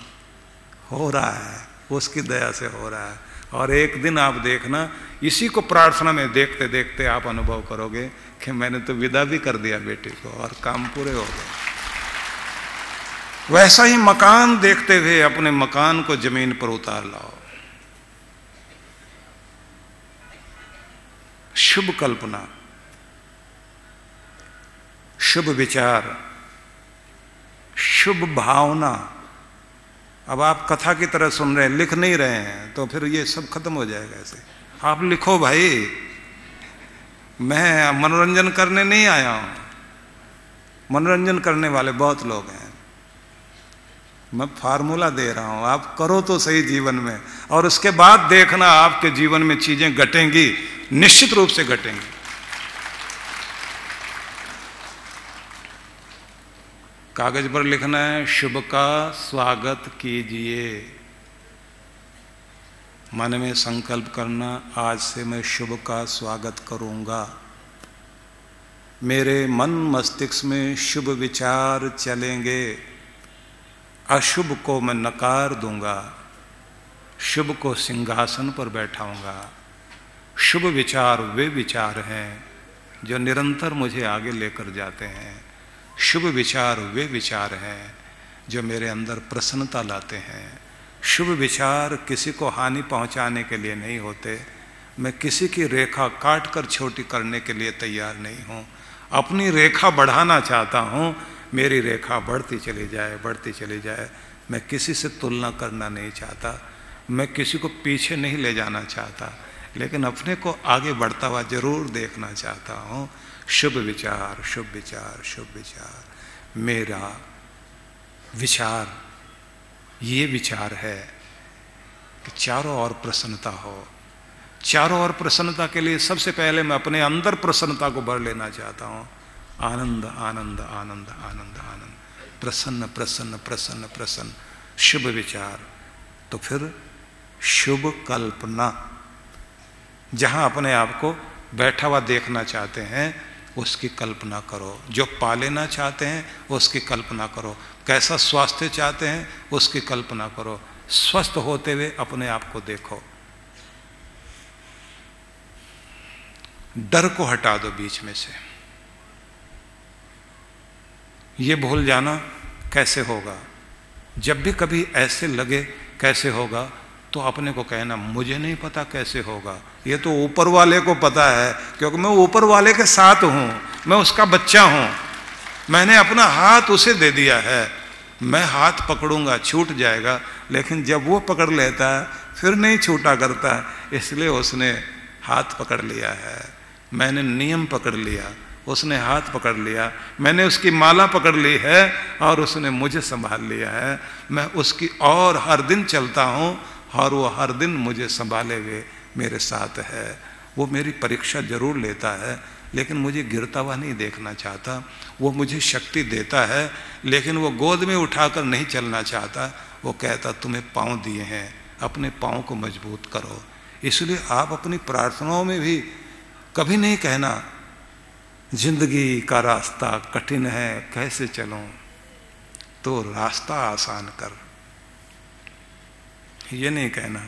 हो रहा है, उसकी दया से हो रहा है। और एक दिन आप देखना, इसी को प्रार्थना में देखते देखते आप अनुभव करोगे कि मैंने तो विदा भी कर दिया बेटी को और काम पूरे हो गए। वैसा ही मकान देखते हुए अपने मकान को जमीन पर उतार लाओ। शुभ कल्पना, शुभ विचार, शुभ भावना। अब आप कथा की तरह सुन रहे हैं, लिख नहीं रहे हैं, तो फिर ये सब खत्म हो जाएगा। ऐसे आप लिखो भाई, मैं मनोरंजन करने नहीं आया हूं। मनोरंजन करने वाले बहुत लोग हैं, मैं फार्मूला दे रहा हूं, आप करो तो सही जीवन में, और उसके बाद देखना आपके जीवन में चीजें घटेंगी, निश्चित रूप से घटेंगी। कागज पर लिखना है, शुभ का स्वागत कीजिए। मन में संकल्प करना, आज से मैं शुभ का स्वागत करूंगा। मेरे मन मस्तिष्क में शुभ विचार चलेंगे, अशुभ को मैं नकार दूंगा, शुभ को सिंहासन पर बैठाऊंगा। शुभ विचार वे विचार हैं जो निरंतर मुझे आगे लेकर जाते हैं। शुभ विचार वे विचार हैं जो मेरे अंदर प्रसन्नता लाते हैं। शुभ विचार किसी को हानि पहुंचाने के लिए नहीं होते। मैं किसी की रेखा काट कर छोटी करने के लिए तैयार नहीं हूं। अपनी रेखा बढ़ाना चाहता हूं, मेरी रेखा बढ़ती चली जाए, बढ़ती चली जाए। मैं किसी से तुलना करना नहीं चाहता, मैं किसी को पीछे नहीं ले जाना चाहता, लेकिन अपने को आगे बढ़ता हुआ जरूर देखना चाहता हूं। शुभ विचार, शुभ विचार, शुभ विचार। मेरा विचार ये विचार है कि चारों ओर प्रसन्नता हो। चारों ओर प्रसन्नता के लिए सबसे पहले मैं अपने अंदर प्रसन्नता को भर लेना चाहता हूं। आनंद आनंद आनंद आनंद आनंद, प्रसन्न प्रसन्न प्रसन्न प्रसन्न। शुभ विचार, तो फिर शुभ कल्पना। जहां अपने आप को बैठा हुआ देखना चाहते हैं उसकी कल्पना करो। जो पा लेना चाहते हैं उसकी कल्पना करो। कैसा स्वास्थ्य चाहते हैं उसकी कल्पना करो। स्वस्थ होते हुए अपने आप को देखो। डर को हटा दो बीच में से। ये भूल जाना कैसे होगा। जब भी कभी ऐसे लगे कैसे होगा, तो अपने को कहना मुझे नहीं पता कैसे होगा, ये तो ऊपर वाले को पता है, क्योंकि मैं ऊपर वाले के साथ हूं, मैं उसका बच्चा हूं। मैंने अपना हाथ उसे दे दिया है। मैं हाथ पकड़ूंगा छूट जाएगा, लेकिन जब वो पकड़ लेता है फिर नहीं छूटा करता है, इसलिए उसने हाथ पकड़ लिया है। मैंने नियम पकड़ लिया, उसने हाथ पकड़ लिया। मैंने उसकी माला पकड़ ली है और उसने मुझे संभाल लिया है। मैं उसकी और हर दिन चलता हूं और वो हर दिन मुझे संभाले हुए मेरे साथ है। वो मेरी परीक्षा जरूर लेता है, लेकिन मुझे गिरता हुआ नहीं देखना चाहता। वो मुझे शक्ति देता है, लेकिन वो गोद में उठाकर नहीं चलना चाहता। वो कहता तुम्हें पाँव दिए हैं, अपने पाँव को मजबूत करो। इसलिए आप अपनी प्रार्थनाओं में भी कभी नहीं कहना जिंदगी का रास्ता कठिन है कैसे चलूं, तो रास्ता आसान कर। ये नहीं कहना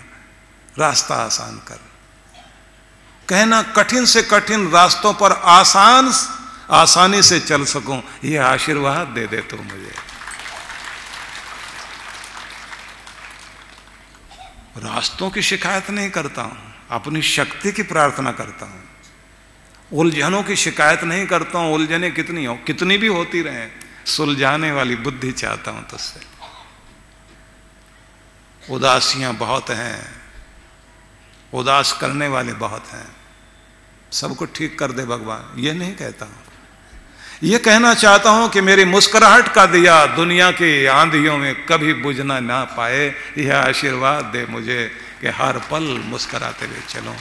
रास्ता आसान कर, कहना कठिन से कठिन रास्तों पर आसानी से चल सकूं, ये आशीर्वाद दे दे तू मुझे। रास्तों की शिकायत नहीं करता हूं, अपनी शक्ति की प्रार्थना करता हूं। उलझनों की शिकायत नहीं करता हूं, उलझने कितनी हो, कितनी भी होती रहे, सुलझाने वाली बुद्धि चाहता हूं तुझसे। उदासियां बहुत हैं, उदास करने वाले बहुत हैं, सबको ठीक कर दे भगवान, ये नहीं कहता हूं। ये कहना चाहता हूं कि मेरी मुस्कुराहट का दिया दुनिया की आंधियों में कभी बुझना ना पाए। यह आशीर्वाद दे मुझे कि हर पल मुस्कुराते हुए चलूं।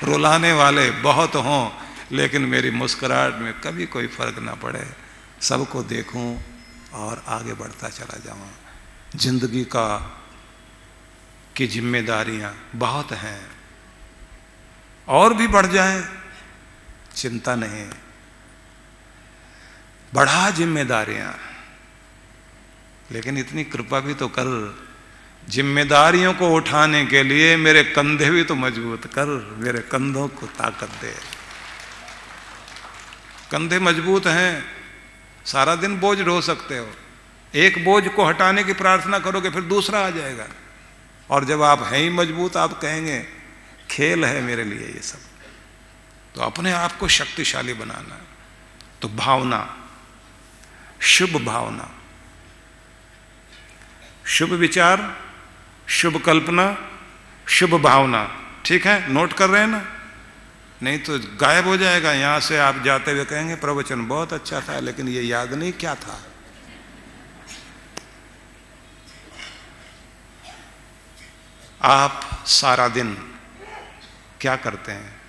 रुलाने वाले बहुत हों, लेकिन मेरी मुस्कुराहट में कभी कोई फर्क ना पड़े। सबको देखूं और आगे बढ़ता चला जाऊं। जिंदगी की जिम्मेदारियां बहुत हैं, और भी बढ़ जाएं, चिंता नहीं। बढ़ा जिम्मेदारियां, लेकिन इतनी कृपा भी तो कर, जिम्मेदारियों को उठाने के लिए मेरे कंधे भी तो मजबूत कर, मेरे कंधों को ताकत दे। कंधे मजबूत हैं, सारा दिन बोझ ढो सकते हो, एक बोझ को हटाने की प्रार्थना करोगे फिर दूसरा आ जाएगा। और जब आप हैं ही मजबूत, आप कहेंगे खेल है मेरे लिए ये सब। तो अपने आप को शक्तिशाली बनाना। तो भावना, शुभ भावना, शुभ विचार, शुभ कल्पना, शुभ भावना। ठीक है, नोट कर रहे हैं ना? नहीं तो गायब हो जाएगा। यहां से आप जाते हुए कहेंगे प्रवचन बहुत अच्छा था, लेकिन ये याद नहीं क्या था। आप सारा दिन क्या करते हैं?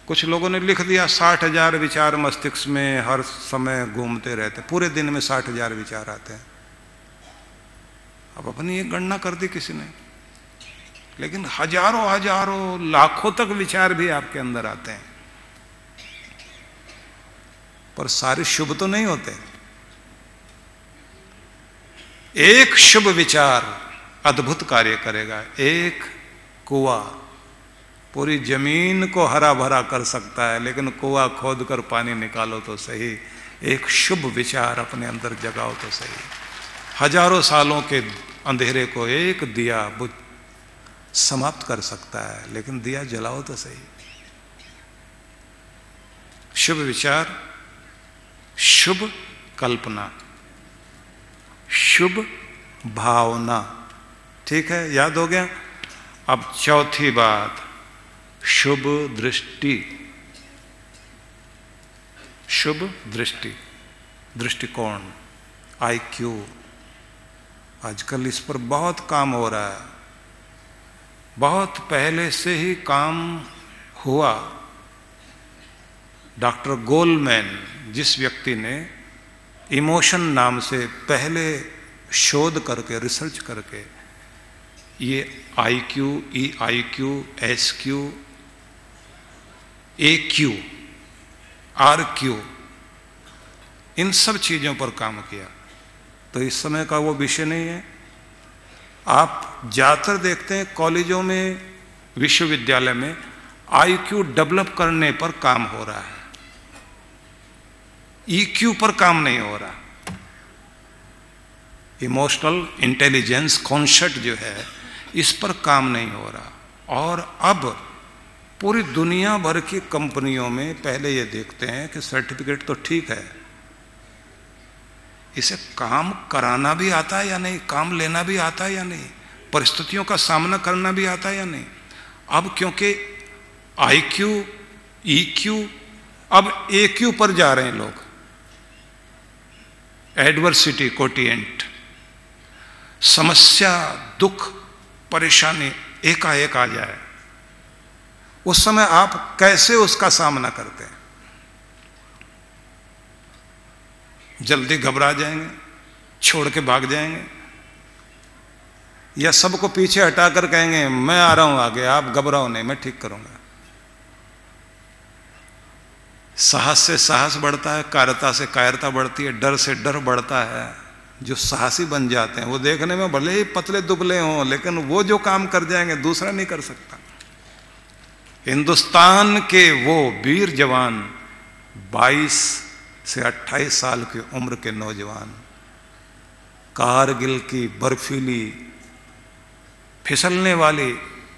कुछ लोगों ने लिख दिया 60,000 विचार मस्तिष्क में हर समय घूमते रहते, पूरे दिन में 60,000 विचार आते हैं। अब अपनी एक गणना कर दी किसी ने, लेकिन हजारों हजारों लाखों तक विचार भी आपके अंदर आते हैं, पर सारे शुभ तो नहीं होते। एक शुभ विचार अद्भुत कार्य करेगा। एक कुआं पूरी जमीन को हरा भरा कर सकता है, लेकिन कुआं खोद कर पानी निकालो तो सही। एक शुभ विचार अपने अंदर जगाओ तो सही। हजारों सालों के अंधेरे को एक दिया बुझ समाप्त कर सकता है, लेकिन दिया जलाओ तो सही। शुभ विचार, शुभ कल्पना, शुभ भावना। ठीक है, याद हो गया? अब चौथी बात, शुभ दृष्टि। शुभ दृष्टि, दृष्टिकोण, IQ। आजकल इस पर बहुत काम हो रहा है, बहुत पहले से ही काम हुआ। डॉक्टर गोलमैन, जिस व्यक्ति ने इमोशन नाम से पहले शोध करके, रिसर्च करके ये IQ, EIQ, SQ, AQ, RQ, इन सब चीजों पर काम किया। तो इस समय का वो विषय नहीं है। आप ज्यादातर देखते हैं कॉलेजों में, विश्वविद्यालय में IQ डेवलप करने पर काम हो रहा है, EQ पर काम नहीं हो रहा। इमोशनल इंटेलिजेंस कॉन्सेप्ट जो है, इस पर काम नहीं हो रहा। और अब पूरी दुनिया भर की कंपनियों में पहले ये देखते हैं कि सर्टिफिकेट तो ठीक है, इसे काम कराना भी आता है या नहीं, काम लेना भी आता है या नहीं, परिस्थितियों का सामना करना भी आता है या नहीं। अब क्योंकि IQ, EQ, अब AQ पर जा रहे हैं लोग, एडवर्सिटी कोटिएंट। समस्या, दुख, परेशानी एकाएक आ जाए, उस समय आप कैसे उसका सामना करते हैं? जल्दी घबरा जाएंगे, छोड़ के भाग जाएंगे, या सबको पीछे हटाकर कहेंगे मैं आ रहा हूं आगे, आप घबराओ नहीं, मैं ठीक करूंगा। साहस से साहस बढ़ता है, कायरता से कायरता बढ़ती है, डर से डर बढ़ता है। जो साहसी बन जाते हैं वो देखने में भले ही पतले दुबले हों, लेकिन वो जो काम कर जाएंगे दूसरा नहीं कर सकता। हिंदुस्तान के वो वीर जवान, 22 से 28 साल की उम्र के नौजवान, कारगिल की बर्फीली फिसलने वाली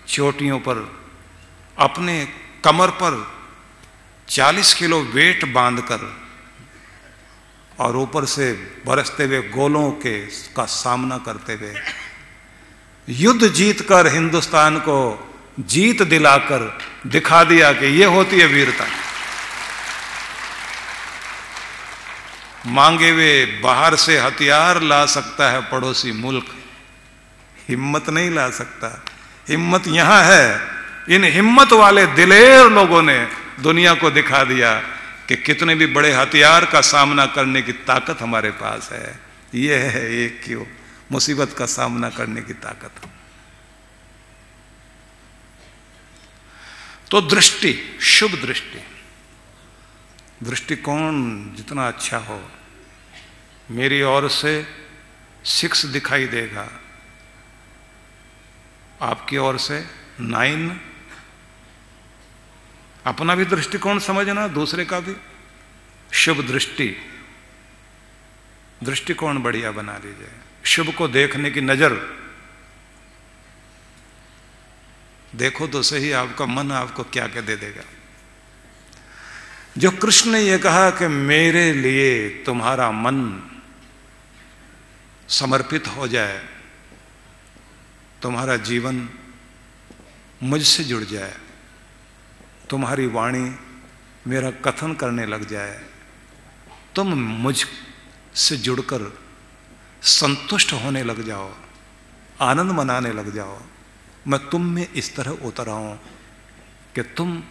चोटियों पर अपने कमर पर 40 किलो वेट बांधकर और ऊपर से बरसते हुए गोलों का सामना करते हुए युद्ध जीतकर हिंदुस्तान को जीत दिलाकर दिखा दिया कि ये होती है वीरता। मांगे हुए बाहर से हथियार ला सकता है पड़ोसी मुल्क, हिम्मत नहीं ला सकता। हिम्मत यहां है। इन हिम्मत वाले दिलेर लोगों ने दुनिया को दिखा दिया कि कितने भी बड़े हथियार का सामना करने की ताकत हमारे पास है। यह है एक क्यों मुसीबत का सामना करने की ताकत। तो दृष्टि, शुभ दृष्टि, दृष्टिकोण जितना अच्छा हो, मेरी ओर से 6 दिखाई देगा, आपकी ओर से 9। अपना भी दृष्टिकोण समझना, दूसरे का भी। शुभ दृष्टिकोण बढ़िया बना लीजिए। शुभ को देखने की नजर, देखो तो सही आपका मन आपको क्या क्या दे देगा। जो कृष्ण ने यह कहा कि मेरे लिए तुम्हारा मन समर्पित हो जाए, तुम्हारा जीवन मुझसे जुड़ जाए, तुम्हारी वाणी मेरा कथन करने लग जाए, तुम मुझ से जुड़कर संतुष्ट होने लग जाओ, आनंद मनाने लग जाओ, मैं तुम में इस तरह उतर आऊं कि तुम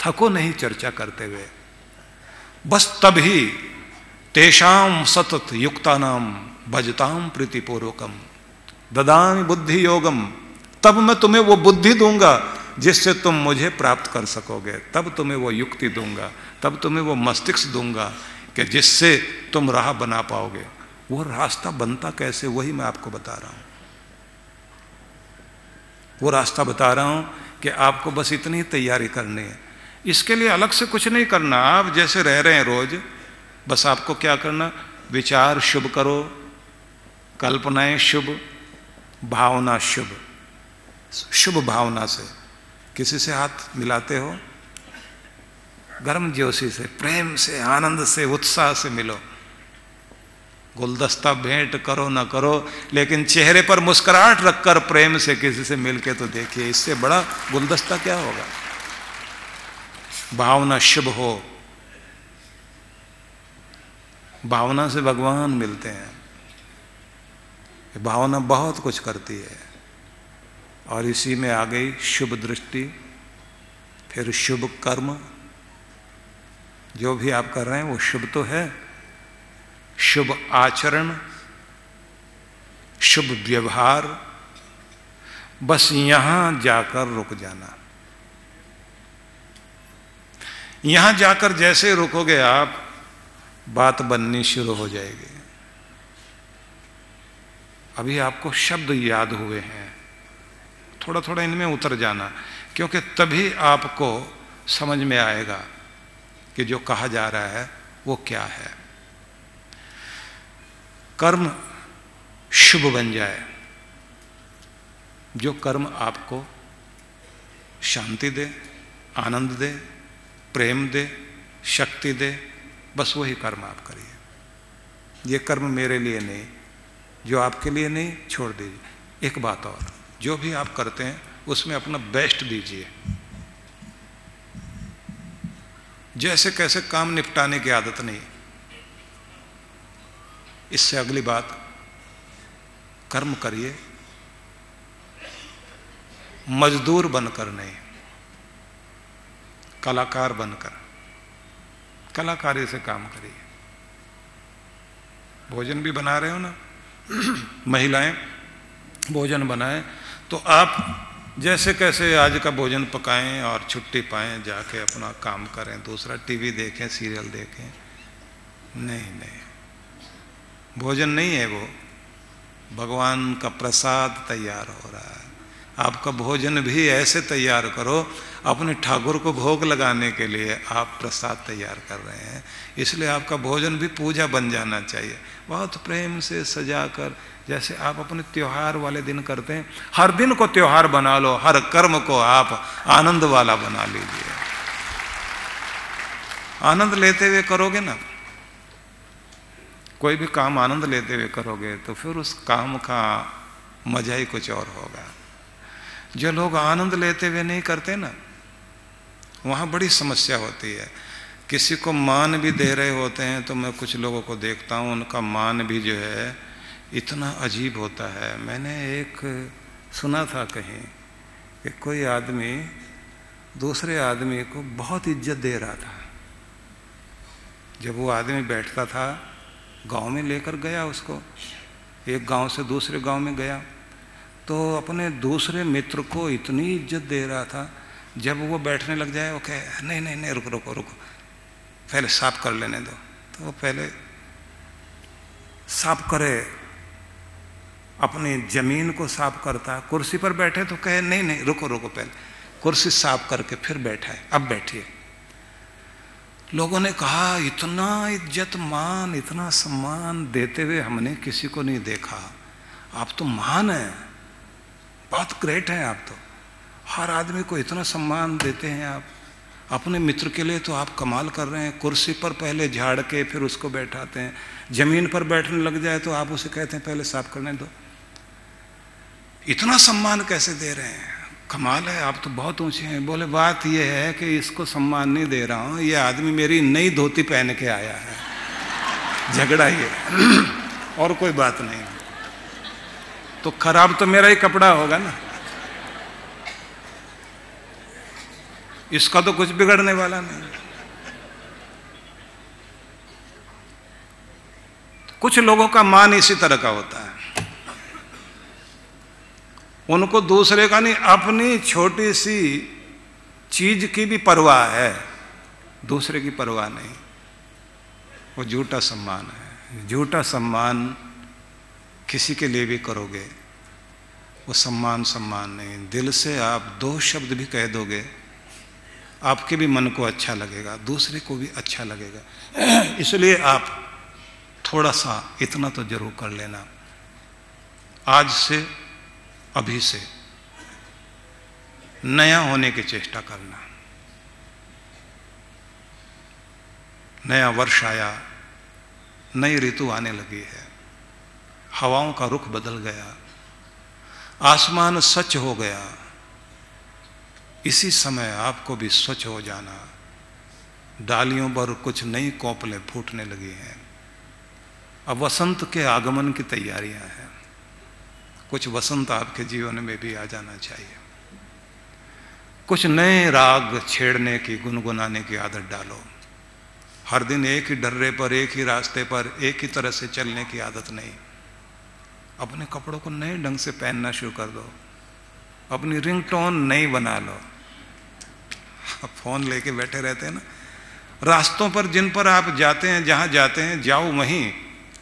थको नहीं चर्चा करते हुए। बस तभी तेषाम सतत युक्तानाम भजताम प्रीतिपूर्वकम ददामि बुद्धि योगम, तब मैं तुम्हें वो बुद्धि दूंगा जिससे तुम मुझे प्राप्त कर सकोगे, तब तुम्हें वो युक्ति दूंगा, तब तुम्हें वो मस्तिष्क दूंगा कि जिससे तुम राह बना पाओगे। वो रास्ता बनता कैसे, वही मैं आपको बता रहा हूं। वो रास्ता बता रहा हूं कि आपको बस इतनी तैयारी करनी है, इसके लिए अलग से कुछ नहीं करना। आप जैसे रह रहे हैं रोज, बस आपको क्या करना, विचार शुभ करो, कल्पनाएं शुभ, भावना शुभ। शुभ भावना से किसी से हाथ मिलाते हो, गर्म जोशी से, प्रेम से, आनंद से, उत्साह से मिलो। गुलदस्ता भेंट करो ना करो, लेकिन चेहरे पर मुस्कुराहट रखकर प्रेम से किसी से मिलके तो देखिए, इससे बड़ा गुलदस्ता क्या होगा। भावना शुभ हो, भावना से भगवान मिलते हैं। भावना बहुत कुछ करती है, और इसी में आ गई शुभ दृष्टि, फिर शुभ कर्म। जो भी आप कर रहे हैं वो शुभ तो है, शुभ आचरण, शुभ व्यवहार। बस यहां जाकर रुक जाना। यहां जाकर जैसे रुकोगे आप, बात बननी शुरू हो जाएगी। अभी आपको शब्द याद हुए हैं, थोड़ा थोड़ा इनमें उतर जाना, क्योंकि तभी आपको समझ में आएगा कि जो कहा जा रहा है वो क्या है। कर्म शुभ बन जाए, जो कर्म आपको शांति दे, आनंद दे, प्रेम दे, शक्ति दे, बस वही कर्म आप करिए। ये कर्म मेरे लिए नहीं, जो आपके लिए नहीं, छोड़ दीजिए। एक बात और, जो भी आप करते हैं उसमें अपना बेस्ट दीजिए। जैसे कैसे काम निपटाने की आदत नहीं। इससे अगली बात, कर्म करिए मजदूर बनकर नहीं, कलाकार बनकर। कलाकारी से काम करिए। भोजन भी बना रहे हो ना, महिलाएं भोजन बनाएं, तो आप जैसे कैसे आज का भोजन पकाएं और छुट्टी पाएं, जाके अपना काम करें, दूसरा टीवी देखें, सीरियल देखें। नहीं नहीं, भोजन नहीं है वो, भगवान का प्रसाद तैयार हो रहा है। आपका भोजन भी ऐसे तैयार करो, अपने ठाकुर को भोग लगाने के लिए आप प्रसाद तैयार कर रहे हैं, इसलिए आपका भोजन भी पूजा बन जाना चाहिए। बहुत प्रेम से सजाकर, जैसे आप अपने त्योहार वाले दिन करते हैं, हर दिन को त्योहार बना लो, हर कर्म को आप आनंद वाला बना लीजिए। आनंद लेते हुए करोगे ना, कोई भी काम आनंद लेते हुए करोगे तो फिर उस काम का मजा ही कुछ और होगा। जो लोग आनंद लेते हुए नहीं करते ना, वहाँ बड़ी समस्या होती है। किसी को मान भी दे रहे होते हैं तो मैं कुछ लोगों को देखता हूँ, उनका मान भी जो है इतना अजीब होता है। मैंने एक सुना था कहीं कि कोई आदमी दूसरे आदमी को बहुत इज्जत दे रहा था। जब वो आदमी बैठता था, गांव में लेकर गया उसको, एक गांव से दूसरे गांव में गया, तो अपने दूसरे मित्र को इतनी इज्जत दे रहा था, जब वो बैठने लग जाए वो कहे नहीं नहीं नहीं, रुको रुको रुको, पहले साफ कर लेने दो। तो वो पहले साफ करे, अपनी जमीन को साफ करता है। कुर्सी पर बैठे तो कहे नहीं नहीं रुको रुको, पहले कुर्सी साफ करके फिर बैठा है, अब बैठिए। लोगों ने कहा इतना इज्जत मान, इतना सम्मान देते हुए हमने किसी को नहीं देखा। आप तो महान हैं, बहुत ग्रेट हैं आप तो, हर आदमी को इतना सम्मान देते हैं आप। अपने मित्र के लिए तो आप कमाल कर रहे हैं। कुर्सी पर पहले झाड़ के फिर उसको बैठाते हैं, जमीन पर बैठने लग जाए तो आप उसे कहते हैं पहले साफ करने दो। इतना सम्मान कैसे दे रहे हैं, कमाल है, आप तो बहुत ऊंचे हैं। बोले बात यह है कि इसको सम्मान नहीं दे रहा हूं, यह आदमी मेरी नई धोती पहन के आया है, झगड़ा ये और कोई बात नहीं। तो खराब तो मेरा ही कपड़ा होगा ना, इसका तो कुछ बिगड़ने वाला नहीं। कुछ लोगों का मान इसी तरह का होता है, उनको दूसरे का नहीं, अपनी छोटी सी चीज की भी परवाह है, दूसरे की परवाह नहीं। वो झूठा सम्मान है। झूठा सम्मान किसी के लिए भी करोगे वो सम्मान सम्मान नहीं। दिल से आप दो शब्द भी कह दोगे, आपके भी मन को अच्छा लगेगा, दूसरे को भी अच्छा लगेगा। इसलिए आप थोड़ा सा इतना तो जरूर कर लेना, आज से अभी से नया होने की चेष्टा करना। नया वर्ष आया, नई ऋतु आने लगी है, हवाओं का रुख बदल गया, आसमान स्वच्छ हो गया। इसी समय आपको भी स्वच्छ हो जाना। डालियों पर कुछ नई कोपलें फूटने लगी हैं। अब वसंत के आगमन की तैयारियां हैं। कुछ वसंत आपके जीवन में भी आ जाना चाहिए। कुछ नए राग छेड़ने की, गुनगुनाने की आदत डालो। हर दिन एक ही डर्रे पर, एक ही रास्ते पर, एक ही तरह से चलने की आदत नहीं। अपने कपड़ों को नए ढंग से पहनना शुरू कर दो। अपनी रिंगटोन नई बना लो। फोन लेके बैठे रहते हैं ना, रास्तों पर जिन पर आप जाते हैं, जहां जाते हैं जाओ वहीं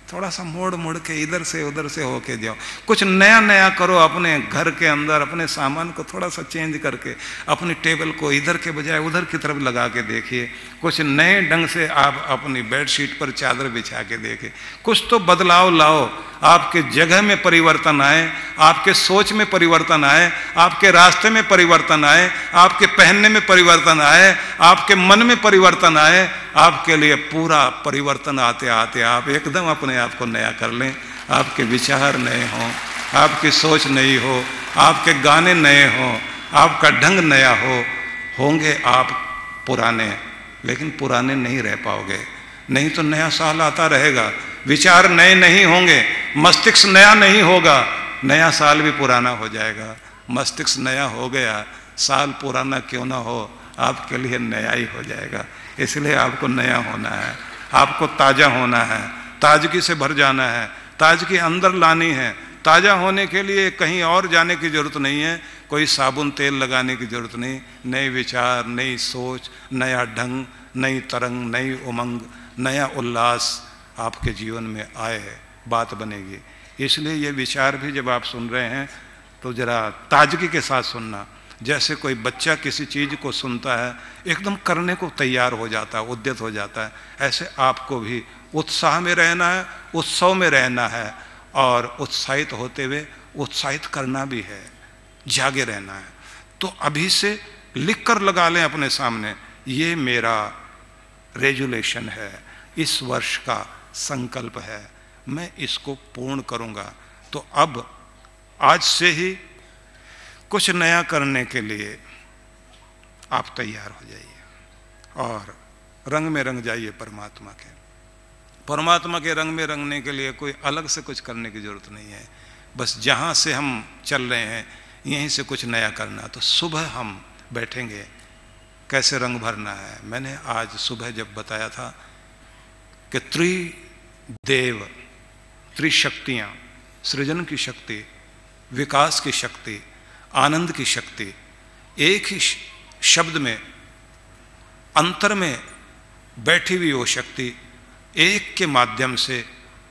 थोड़ा सा मोड़ मोड़ के इधर से उधर से होके जाओ। कुछ नया नया करो अपने घर के अंदर। अपने सामान को थोड़ा सा चेंज करके अपनी टेबल को इधर के बजाय उधर की तरफ लगा के देखिए। कुछ नए ढंग से आप अपनी बेडशीट पर चादर बिछा के देखिए। कुछ तो बदलाव लाओ, आपके जगह में परिवर्तन आए, आपके सोच में परिवर्तन आए, आपके रास्ते में परिवर्तन आए, आपके पहनने में परिवर्तन आए, आपके मन में परिवर्तन आए। आपके लिए पूरा परिवर्तन आते आते आप एकदम अपने आप को नया कर लें। आपके विचार नए हों, आपकी सोच नई हो, आपके गाने नए हों, आपका ढंग नया होंगे आप पुराने, लेकिन पुराने नहीं रह पाओगे। नहीं तो नया साल आता रहेगा, विचार नए नहीं होंगे, मस्तिष्क नया नहीं होगा, नया साल भी पुराना हो जाएगा। मस्तिष्क नया हो गया, साल पुराना क्यों ना हो, आपके लिए नया ही हो जाएगा। इसलिए आपको नया होना है, आपको ताजा होना है, ताजगी से भर जाना है, ताजगी अंदर लानी है। ताजा होने के लिए कहीं और जाने की जरूरत नहीं है, कोई साबुन तेल लगाने की जरूरत नहीं। नए विचार, नई सोच, नया ढंग, नई तरंग, नई उमंग, नया उल्लास आपके जीवन में आए, बात बनेगी। इसलिए ये विचार भी जब आप सुन रहे हैं तो जरा ताजगी के साथ सुनना। जैसे कोई बच्चा किसी चीज को सुनता है एकदम करने को तैयार हो जाता है, उद्यत हो जाता है, ऐसे आपको भी उत्साह में रहना है, उत्सव में रहना है और उत्साहित होते हुए उत्साहित करना भी है, जागे रहना है। तो अभी से लिख कर लगा लें अपने सामने, ये मेरा रेजुलेशन है, इस वर्ष का संकल्प है, मैं इसको पूर्ण करूंगा। तो अब आज से ही कुछ नया करने के लिए आप तैयार हो जाइए और रंग में रंग जाइए परमात्मा के। परमात्मा के रंग में रंगने के लिए कोई अलग से कुछ करने की जरूरत नहीं है, बस जहाँ से हम चल रहे हैं यहीं से कुछ नया करना। तो सुबह हम बैठेंगे, कैसे रंग भरना है। मैंने आज सुबह जब बताया था कि त्रिदेव, त्रिशक्तियाँ, सृजन की शक्ति, विकास की शक्ति, आनंद की शक्ति, एक ही शब्द में अंतर में बैठी हुई वो शक्ति एक के माध्यम से,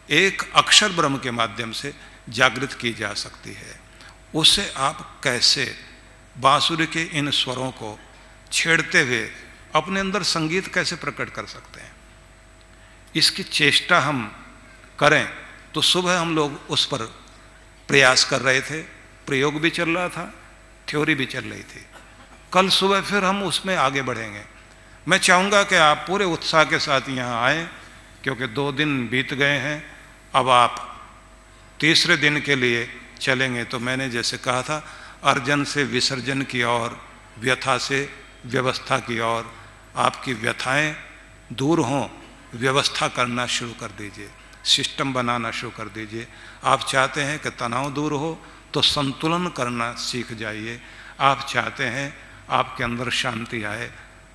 एक अक्षर ब्रह्म के माध्यम से जागृत की जा सकती है। उससे आप कैसे बांसुरी के इन स्वरों को छेड़ते हुए अपने अंदर संगीत कैसे प्रकट कर सकते हैं, इसकी चेष्टा हम करें। तो सुबह हम लोग उस पर प्रयास कर रहे थे, प्रयोग भी चल रहा था, थ्योरी भी चल रही थी। कल सुबह फिर हम उसमें आगे बढ़ेंगे। मैं चाहूँगा कि आप पूरे उत्साह के साथ यहाँ आएँ, क्योंकि 2 दिन बीत गए हैं। अब आप तीसरे दिन के लिए चलेंगे। तो मैंने जैसे कहा था, अर्जन से विसर्जन की ओर, व्यथा से व्यवस्था की ओर। आपकी व्यथाएं दूर हों, व्यवस्था करना शुरू कर दीजिए, सिस्टम बनाना शुरू कर दीजिए। आप चाहते हैं कि तनाव दूर हो तो संतुलन करना सीख जाइए। आप चाहते हैं आपके अंदर शांति आए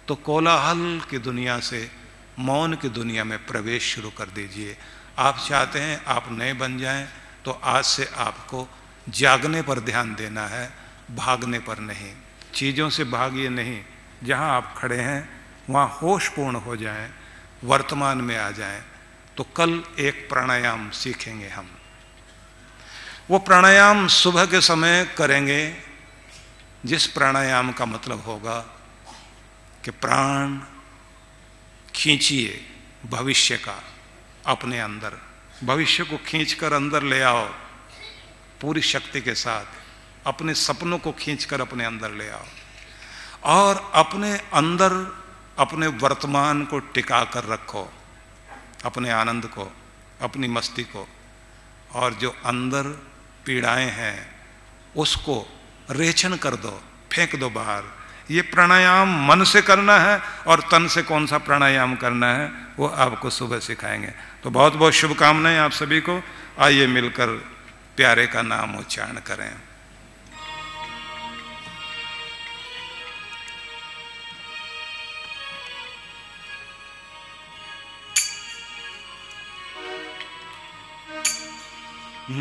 तो कोलाहल की दुनिया से मौन की दुनिया में प्रवेश शुरू कर दीजिए। आप चाहते हैं आप नए बन जाएं तो आज से आपको जागने पर ध्यान देना है, भागने पर नहीं। चीज़ों से भागिए नहीं, जहां आप खड़े हैं वहां होशपूर्ण हो जाएं, वर्तमान में आ जाएं। तो कल एक प्राणायाम सीखेंगे हम। वो प्राणायाम सुबह के समय करेंगे, जिस प्राणायाम का मतलब होगा कि प्राण खींचिए भविष्य का अपने अंदर, भविष्य को खींचकर अंदर ले आओ पूरी शक्ति के साथ, अपने सपनों को खींचकर अपने अंदर ले आओ और अपने अंदर अपने वर्तमान को टिका कर रखो, अपने आनंद को, अपनी मस्ती को। और जो अंदर पीड़ाएं हैं उसको रेचन कर दो, फेंक दो बाहर। ये प्राणायाम मन से करना है और तन से कौन सा प्राणायाम करना है वो आपको सुबह सिखाएंगे। तो बहुत बहुत शुभकामनाएं आप सभी को। आइए मिलकर प्यारे का नाम उच्चारण करें।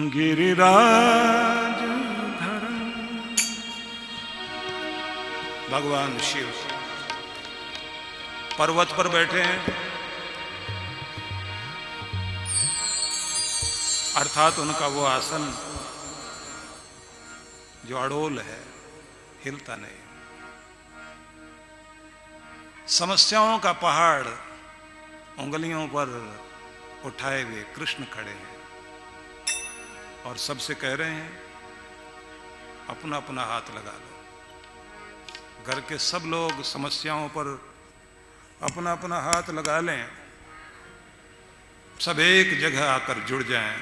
गिरिराज धरम। भगवान शिव पर्वत पर बैठे हैं, अर्थात उनका वो आसन जो अड़ोल है, हिलता नहीं। समस्याओं का पहाड़ उंगलियों पर उठाए हुए कृष्ण खड़े हैं और सबसे कह रहे हैं अपना अपना हाथ लगा लो। घर के सब लोग समस्याओं पर अपना अपना हाथ लगा लें, सब एक जगह आकर जुड़ जाएं,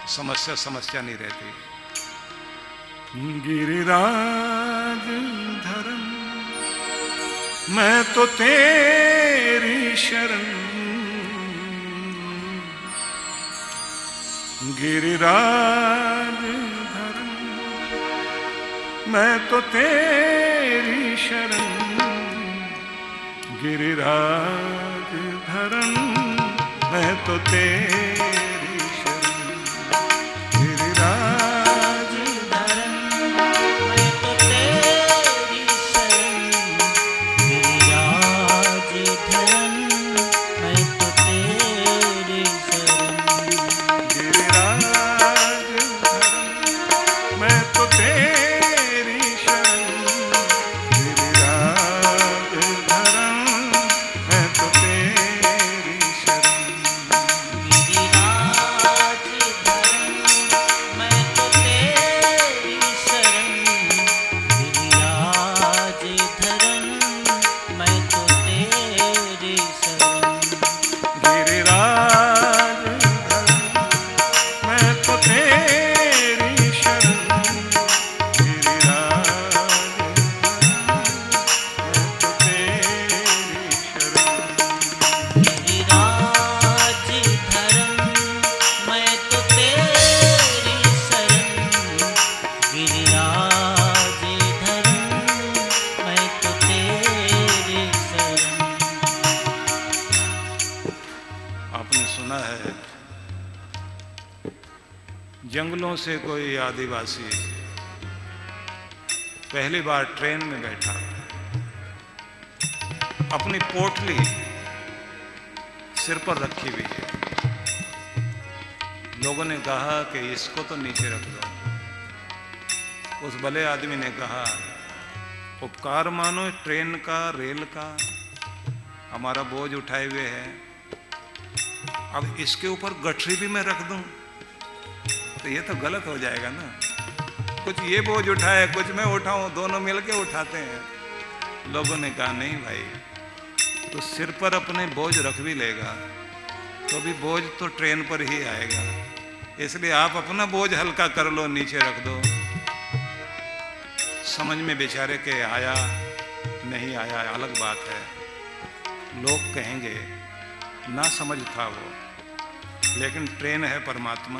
समस्या नहीं रहती। गिरिराज धरम मैं तो तेरी शरण, गिरिराज धरम मैं तो तेरी शरण, गिरिराज धरम मैं तो तेरी शरण, गिरिराज धरम मैं तो तेरी शरण, गिरिराज धरम मैं तो तेरी शरण, गिरिराज धरम मैं तो तेरी शरण, गिरिराज धरम मैं तो तेरी शरण, गिरिराज धरम मैं तो तेरी शरण, गिरिराज धरम मैं तो तेरी शरण, गिरिराज धरम मैं तो तेरी शरण, गिरिराज धरम मैं तो तेरी शरण, गिरिराज धरम मैं तो तेरी शरण, आपने सुना है जंगलों से कोई आदिवासी पहली बार ट्रेन में बैठा, अपनी पोटली सिर पर रखी हुई है, लोगों ने कहा कि इसको तो नीचे रख दो। उस भले आदमी ने कहा, उपकार मानो ट्रेन का, रेल का, हमारा बोझ उठाए हुए है, अब इसके ऊपर गठरी भी मैं रख दूं तो ये तो गलत हो जाएगा ना। कुछ ये बोझ उठाए, कुछ मैं उठाऊं, दोनों मिलके उठाते हैं। लोगों ने कहा नहीं भाई, तो सिर पर अपने बोझ रख भी लेगा तो भी बोझ तो ट्रेन पर ही आएगा, इसलिए आप अपना बोझ हल्का कर लो, नीचे रख दो। समझ में बेचारे के आया नहीं आया अलग बात है, लोग कहेंगे ना समझ था वो, लेकिन ट्रेन है परमात्मा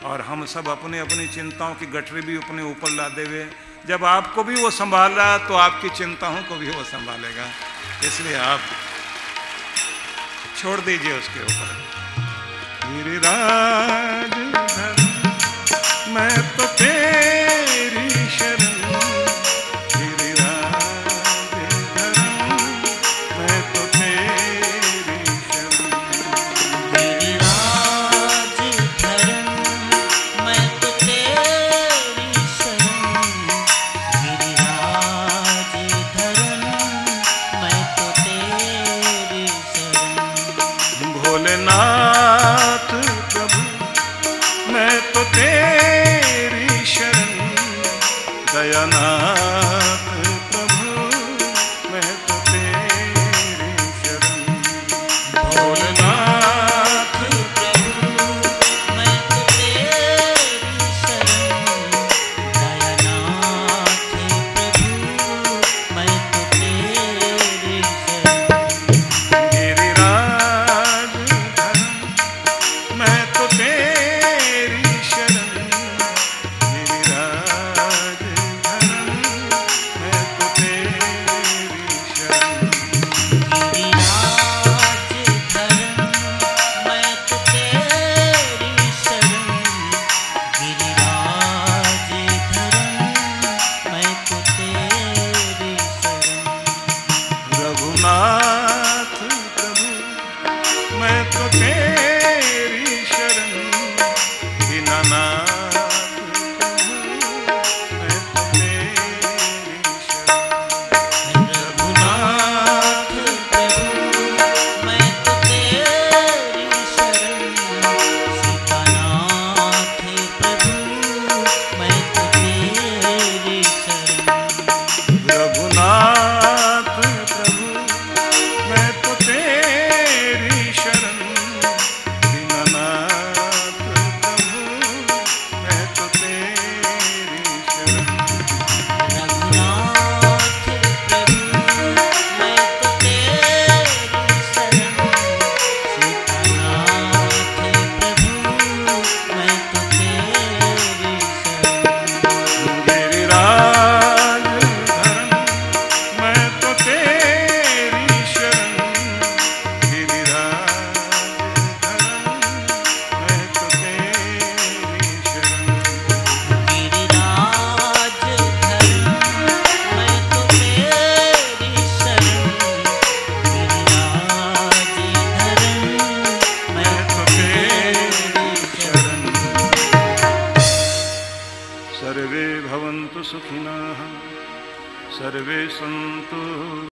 और हम सब अपनी अपनी चिंताओं की गठरी भी अपने ऊपर लादे हुए, जब आपको भी वो संभाला तो आपकी चिंताओं को भी वो संभालेगा, इसलिए आप छोड़ दीजिए उसके ऊपर। गिरिराज धर मैं तो तेरी शरण, गिरिराज धर मैं तो तेरी शरण, गिरिराज धरम मैं तो तेरी शरण, गिरिराज धरम मैं तो तेरी शरण। भोलेनाथ प्रभु मैं तो तेरी शरण, दयानाथ प्रभु मैं तो तेरी शरण, भोलेनाथ प्रभु मैं तो तेरी शरण, दयानाथ प्रभु मैं तो तेरी शरण। गिरिराज धर मैं तो तेरी शरण, गिरिराज धर मैं तो तेरी शरण, गिरिराज धरम मैं तो तेरी शरण, गिरिराज धरम मैं तो तेरी शरण। रघुनाथ प्रभु मैं तो तेरी शरण, दीनानाथ प्रभु मैं तो तेरी शरण, रघुनाथ प्रभु मैं तो तेरी शरण, सीतानाथ प्रभु मैं तो तेरी शरण। रघुनाथ प्रभु मैं तो तेरी शरण, दीनानाथ प्रभु मैं तो तेरी शरण, रघुनाथ प्रभु मैं तो तेरी शरण, सीतानाथ प्रभु मैं तो तेरी शरण। गिरिराज धरम मैं तो तेरी शरण, गिरिराज धरम मैं तो तेरी शरण, गिरिराज धरम मैं तो तेरी शरण, गिरिराज धरम मैं तो तेरी शरण। सर्वे भवन्तु सुखिनः, सर्वे सन्तु